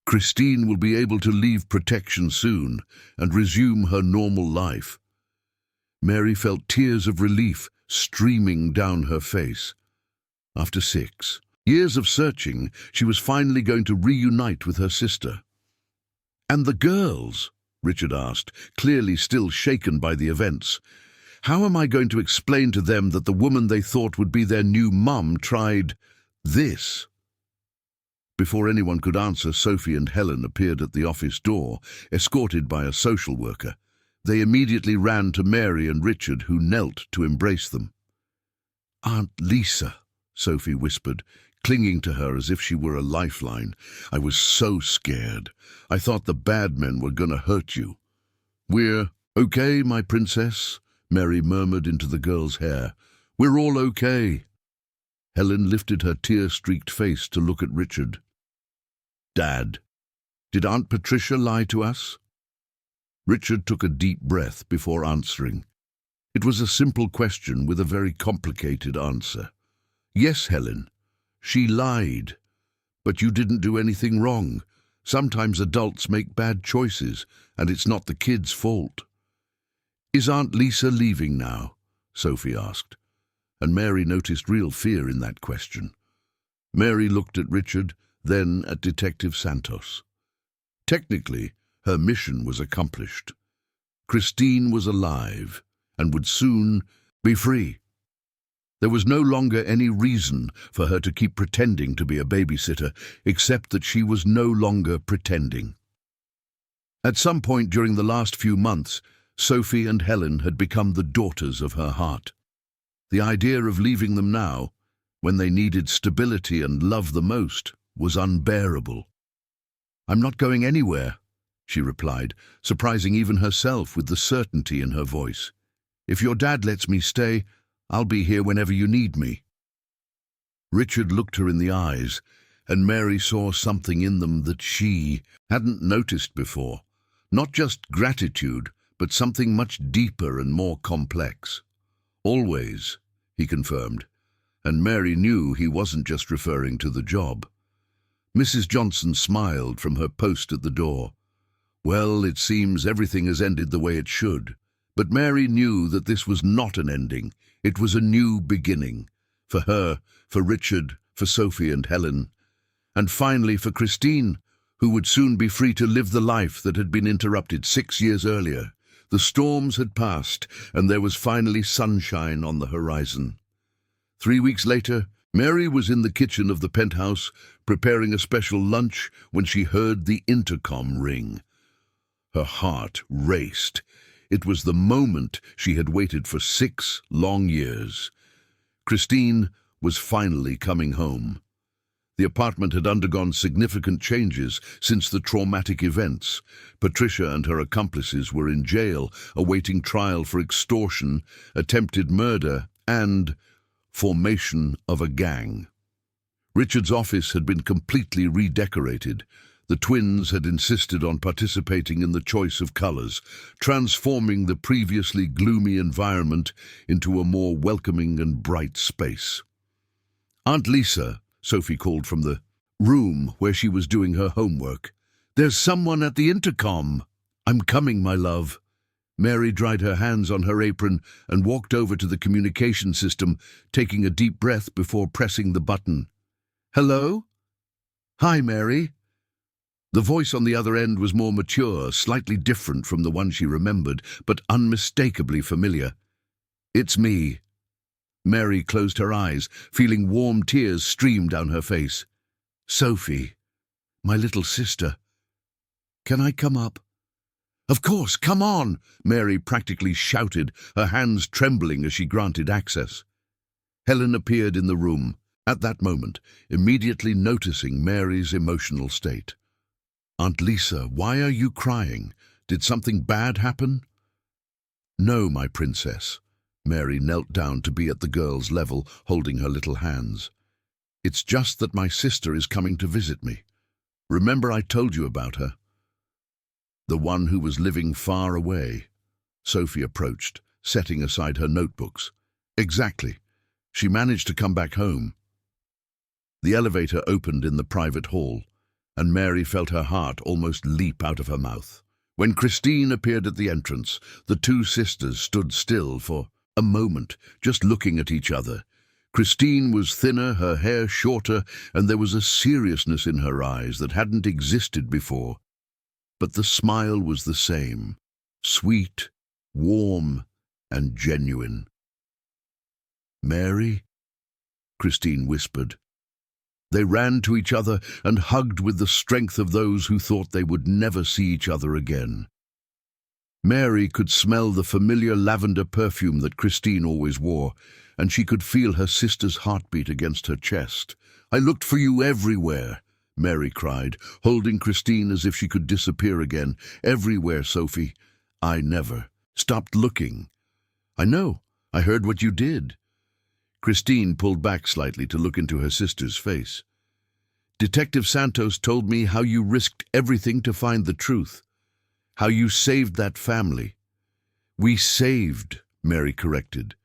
"Christine will be able to leave protection soon and resume her normal life." Mary felt tears of relief streaming down her face. After 6 years of searching, she was finally going to reunite with her sister. "And the girls?" Richard asked, clearly still shaken by the events. "How am I going to explain to them that the woman they thought would be their new mum tried this?" Before anyone could answer, Sophie and Helen appeared at the office door, escorted by a social worker. They immediately ran to Mary and Richard, who knelt to embrace them. "Aunt Lisa," Sophie whispered, clinging to her as if she were a lifeline. "I was so scared. I thought the bad men were going to hurt you." "We're okay, my princess," Mary murmured into the girl's hair. "We're all okay." Helen lifted her tear-streaked face to look at Richard. "Dad, did Aunt Patricia lie to us?" Richard took a deep breath before answering. It was a simple question with a very complicated answer. "Yes, Helen, she lied. But you didn't do anything wrong. Sometimes adults make bad choices, and it's not the kids' fault." "Is Aunt Lisa leaving now?" Sophie asked, and Mary noticed real fear in that question. Mary looked at Richard, then at Detective Santos. Technically, her mission was accomplished. Christine was alive and would soon be free. There was no longer any reason for her to keep pretending to be a babysitter, except that she was no longer pretending. At some point during the last few months, Sophie and Helen had become the daughters of her heart. The idea of leaving them now, when they needed stability and love the most, was unbearable. "I'm not going anywhere," she replied, surprising even herself with the certainty in her voice. "If your dad lets me stay, I'll be here whenever you need me." Richard looked her in the eyes, and Mary saw something in them that she hadn't noticed before. Not just gratitude, but something much deeper and more complex. "Always," he confirmed, and Mary knew he wasn't just referring to the job. Mrs. Johnson smiled from her post at the door. "Well, it seems everything has ended the way it should." But Mary knew that this was not an ending. It was a new beginning. For her, for Richard, for Sophie and Helen, and finally for Christine, who would soon be free to live the life that had been interrupted 6 years earlier. The storms had passed, and there was finally sunshine on the horizon. 3 weeks later, Mary was in the kitchen of the penthouse, preparing a special lunch when she heard the intercom ring. Her heart raced. It was the moment she had waited for 6 long years. Christine was finally coming home. The apartment had undergone significant changes since the traumatic events. Patricia and her accomplices were in jail, awaiting trial for extortion, attempted murder, and formation of a gang. Richard's office had been completely redecorated. The twins had insisted on participating in the choice of colors, transforming the previously gloomy environment into a more welcoming and bright space. "Aunt Lisa," Sophie called from the room where she was doing her homework. "There's someone at the intercom." "I'm coming, my love." Mary dried her hands on her apron and walked over to the communication system, taking a deep breath before pressing the button. "Hello?" "Hi, Mary." The voice on the other end was more mature, slightly different from the one she remembered, but unmistakably familiar. "It's me." Mary closed her eyes, feeling warm tears stream down her face. "Sophie, my little sister. Can I come up?" "Of course, come on!" Mary practically shouted, her hands trembling as she granted access. Helen appeared in the room, at that moment, immediately noticing Mary's emotional state. "Aunt Lisa, why are you crying? Did something bad happen?" "No, my princess." Mary knelt down to be at the girl's level, holding her little hands. "It's just that my sister is coming to visit me. Remember I told you about her? The one who was living far away." Sophie approached, setting aside her notebooks. "Exactly. She managed to come back home." The elevator opened in the private hall, and Mary felt her heart almost leap out of her mouth. When Christine appeared at the entrance, the two sisters stood still for a moment, just looking at each other. Christine was thinner, her hair shorter, and there was a seriousness in her eyes that hadn't existed before. But the smile was the same, sweet, warm, and genuine. "Mary?" Christine whispered. They ran to each other and hugged with the strength of those who thought they would never see each other again. Mary could smell the familiar lavender perfume that Christine always wore, and she could feel her sister's heartbeat against her chest. "I looked for you everywhere," Mary cried, holding Christine as if she could disappear again. "Everywhere, Sophie. I never stopped looking." "I know. I heard what you did." Christine pulled back slightly to look into her sister's face. "Detective Santos told me how you risked everything to find the truth. How you saved that family." "We saved," Mary corrected.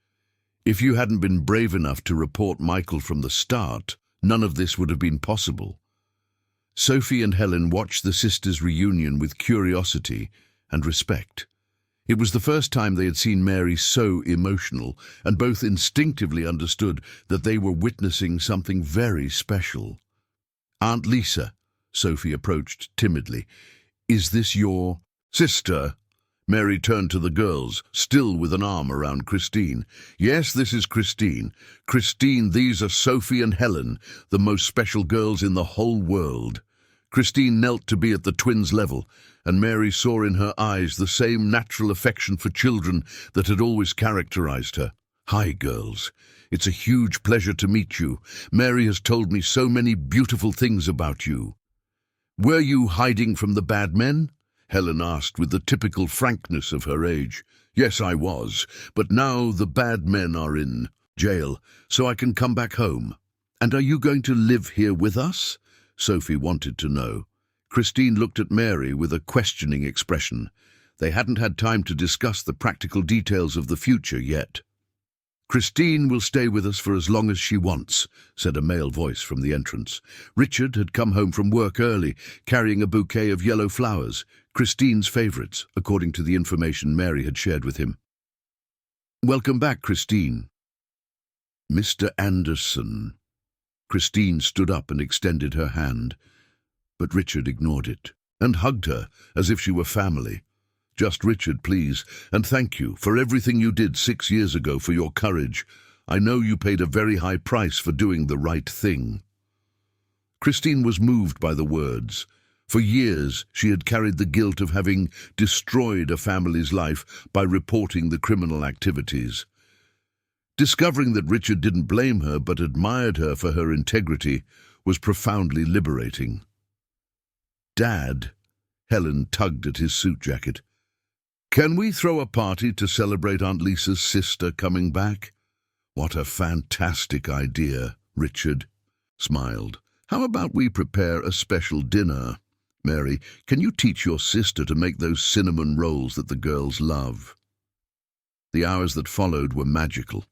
"If you hadn't been brave enough to report Michael from the start, none of this would have been possible." Sophie and Helen watched the sisters' reunion with curiosity and respect. It was the first time they had seen Mary so emotional, and both instinctively understood that they were witnessing something very special. "Aunt Lisa," Sophie approached timidly, "is this your sister?" Mary turned to the girls, still with an arm around Christine. "Yes, this is Christine. Christine, these are Sophie and Helen, the most special girls in the whole world." Christine knelt to be at the twins' level, and Mary saw in her eyes the same natural affection for children that had always characterized her. Hi, girls. It's a huge pleasure to meet you. Mary has told me so many beautiful things about you. Were you hiding from the bad men? Helen asked with the typical frankness of her age. Yes, I was, but now the bad men are in jail, so I can come back home. And are you going to live here with us? Sophie wanted to know. Christine looked at Mary with a questioning expression. They hadn't had time to discuss the practical details of the future yet. Christine will stay with us for as long as she wants, said a male voice from the entrance. Richard had come home from work early, carrying a bouquet of yellow flowers, Christine's favourites, according to the information Mary had shared with him. Welcome back, Christine. Mr. Anderson. Christine stood up and extended her hand, but Richard ignored it and hugged her as if she were family. Just Richard, please, and thank you for everything you did 6 years ago, for your courage. I know you paid a very high price for doing the right thing. Christine was moved by the words. For years, she had carried the guilt of having destroyed a family's life by reporting the criminal activities. Discovering that Richard didn't blame her but admired her for her integrity was profoundly liberating. Dad, Helen tugged at his suit jacket. Can we throw a party to celebrate Aunt Lisa's sister coming back? What a fantastic idea, Richard smiled. How about we prepare a special dinner? Mary, can you teach your sister to make those cinnamon rolls that the girls love? The hours that followed were magical.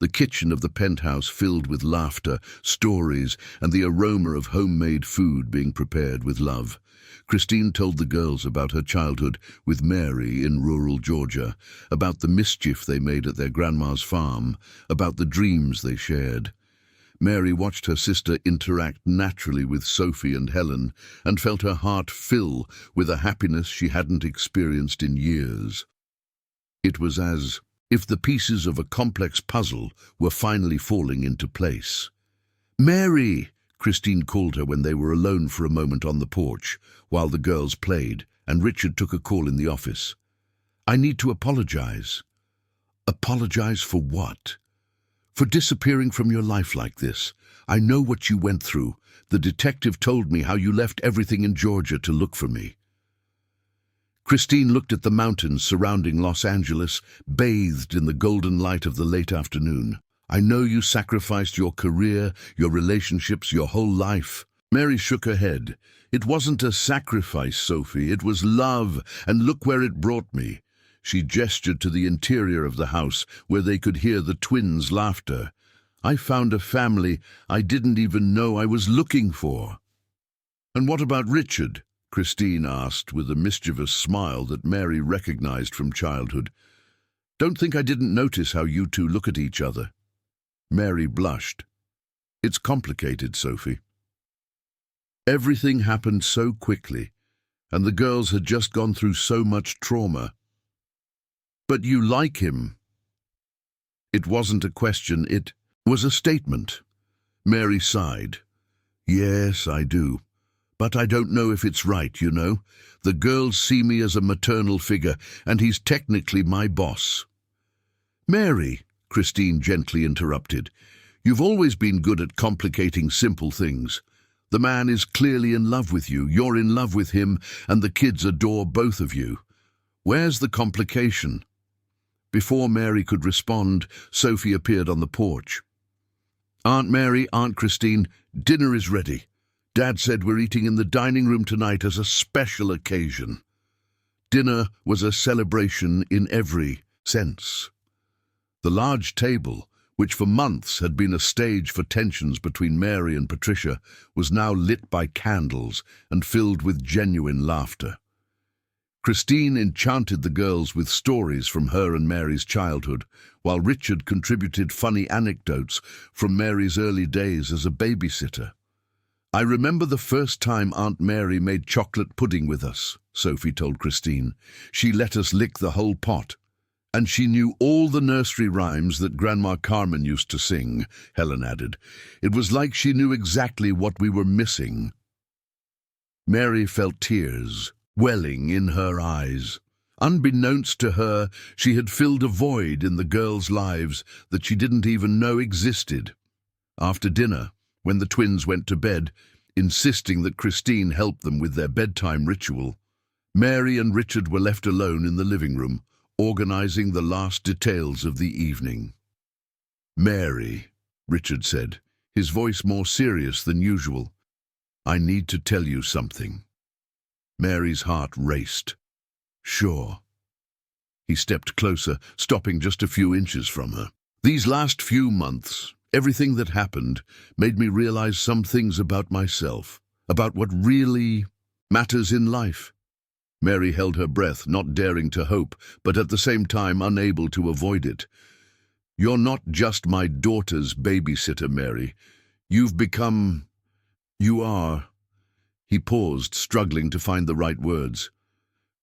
The kitchen of the penthouse filled with laughter, stories, and the aroma of homemade food being prepared with love. Christine told the girls about her childhood with Mary in rural Georgia, about the mischief they made at their grandma's farm, about the dreams they shared. Mary watched her sister interact naturally with Sophie and Helen and felt her heart fill with a happiness she hadn't experienced in years. It was as if the pieces of a complex puzzle were finally falling into place. Mary! Christine called her when they were alone for a moment on the porch, while the girls played, and Richard took a call in the office. I need to apologize. Apologize for what? For disappearing from your life like this. I know what you went through. The detective told me how you left everything in Georgia to look for me. Christine looked at the mountains surrounding Los Angeles, bathed in the golden light of the late afternoon. I know you sacrificed your career, your relationships, your whole life. Mary shook her head. It wasn't a sacrifice, Sophie. It was love, and look where it brought me. She gestured to the interior of the house, where they could hear the twins' laughter. I found a family I didn't even know I was looking for. And what about Richard? Christine asked with a mischievous smile that Mary recognized from childhood. Don't think I didn't notice how you two look at each other. Mary blushed. It's complicated, Sophie. Everything happened so quickly, and the girls had just gone through so much trauma. But you like him. It wasn't a question, it was a statement. Mary sighed. Yes, I do. But I don't know if it's right, you know. The girls see me as a maternal figure, and he's technically my boss. Mary, Christine gently interrupted, you've always been good at complicating simple things. The man is clearly in love with you, you're in love with him, and the kids adore both of you. Where's the complication? Before Mary could respond, Sophie appeared on the porch. Aunt Mary, Aunt Christine, dinner is ready. Dad said we're eating in the dining room tonight as a special occasion. Dinner was a celebration in every sense. The large table, which for months had been a stage for tensions between Mary and Patricia, was now lit by candles and filled with genuine laughter. Christine enchanted the girls with stories from her and Mary's childhood, while Richard contributed funny anecdotes from Mary's early days as a babysitter. I remember the first time Aunt Mary made chocolate pudding with us, Sophie told Christine. She let us lick the whole pot. And she knew all the nursery rhymes that Grandma Carmen used to sing, Helen added. It was like she knew exactly what we were missing. Mary felt tears welling in her eyes. Unbeknownst to her, she had filled a void in the girls' lives that she didn't even know existed. After dinner, when the twins went to bed, insisting that Christine help them with their bedtime ritual, Mary and Richard were left alone in the living room, organizing the last details of the evening. "Mary," Richard said, his voice more serious than usual, "I need to tell you something." Mary's heart raced. "Sure." He stepped closer, stopping just a few inches from her. "These last few months, everything that happened made me realize some things about myself, about what really matters in life." Mary held her breath, not daring to hope, but at the same time unable to avoid it. "You're not just my daughter's babysitter, Mary. You've become... you are..." He paused, struggling to find the right words.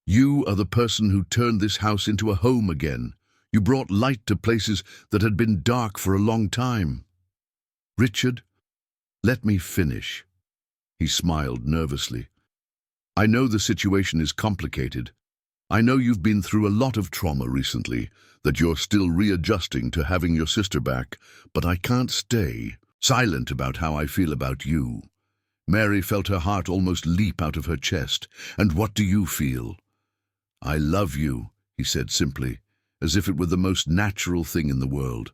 "You are the person who turned this house into a home again. You brought light to places that had been dark for a long time." "Richard, let me finish." He smiled nervously. "I know the situation is complicated. I know you've been through a lot of trauma recently, that you're still readjusting to having your sister back, but I can't stay silent about how I feel about you." Mary felt her heart almost leap out of her chest. "And what do you feel?" "I love you," he said simply, as if it were the most natural thing in the world.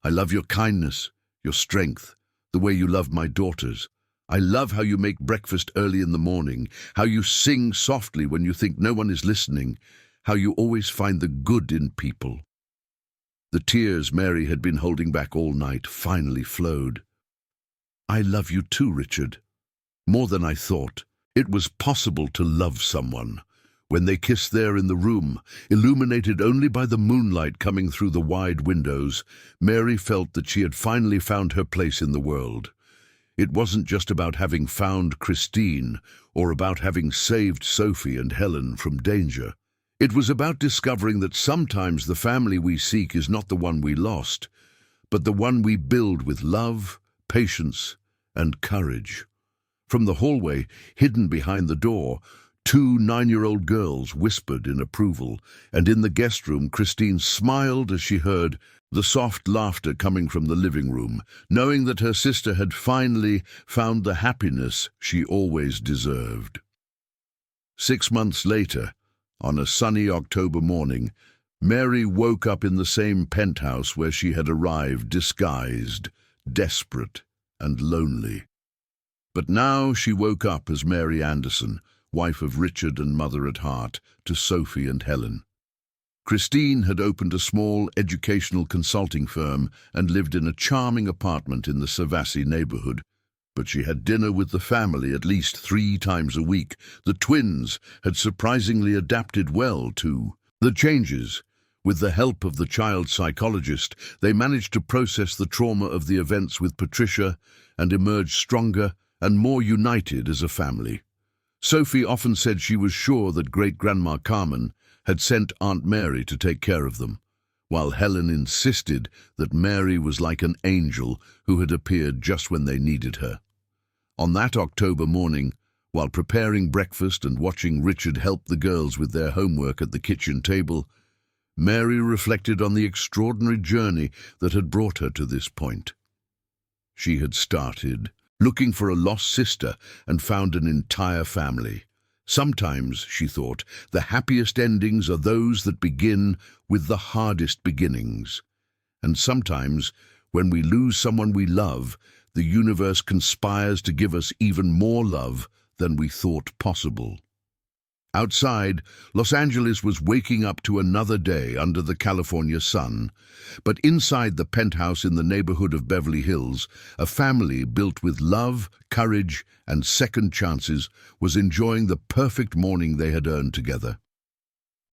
"I love your kindness, your strength, the way you love my daughters. I love how you make breakfast early in the morning, how you sing softly when you think no one is listening, how you always find the good in people." The tears Mary had been holding back all night finally flowed. "I love you too, Richard. More than I thought. It was possible to love someone." When they kissed there in the room, illuminated only by the moonlight coming through the wide windows, Mary felt that she had finally found her place in the world. It wasn't just about having found Christine or about having saved Sophie and Helen from danger. It was about discovering that sometimes the family we seek is not the one we lost, but the one we build with love, patience, and courage. From the hallway, hidden behind the door, two 9-year-old girls whispered in approval, and in the guest room Christine smiled as she heard the soft laughter coming from the living room, knowing that her sister had finally found the happiness she always deserved. 6 months later, on a sunny October morning, Mary woke up in the same penthouse where she had arrived, disguised, desperate, and lonely. But now she woke up as Mary Anderson, wife of Richard and mother at heart to Sophie and Helen. Christine had opened a small educational consulting firm and lived in a charming apartment in the Savassi neighborhood, but she had dinner with the family at least 3 times a week. The twins had surprisingly adapted well to the changes. With the help of the child psychologist, they managed to process the trauma of the events with Patricia and emerge stronger and more united as a family. Sophie often said she was sure that great-grandma Carmen had sent Aunt Mary to take care of them, while Helen insisted that Mary was like an angel who had appeared just when they needed her. On that October morning, while preparing breakfast and watching Richard help the girls with their homework at the kitchen table, Mary reflected on the extraordinary journey that had brought her to this point. She had started looking for a lost sister and found an entire family. Sometimes, she thought, the happiest endings are those that begin with the hardest beginnings. And sometimes, when we lose someone we love, the universe conspires to give us even more love than we thought possible. Outside, Los Angeles was waking up to another day under the California sun. But inside the penthouse in the neighborhood of Beverly Hills, a family built with love, courage, and second chances was enjoying the perfect morning they had earned together.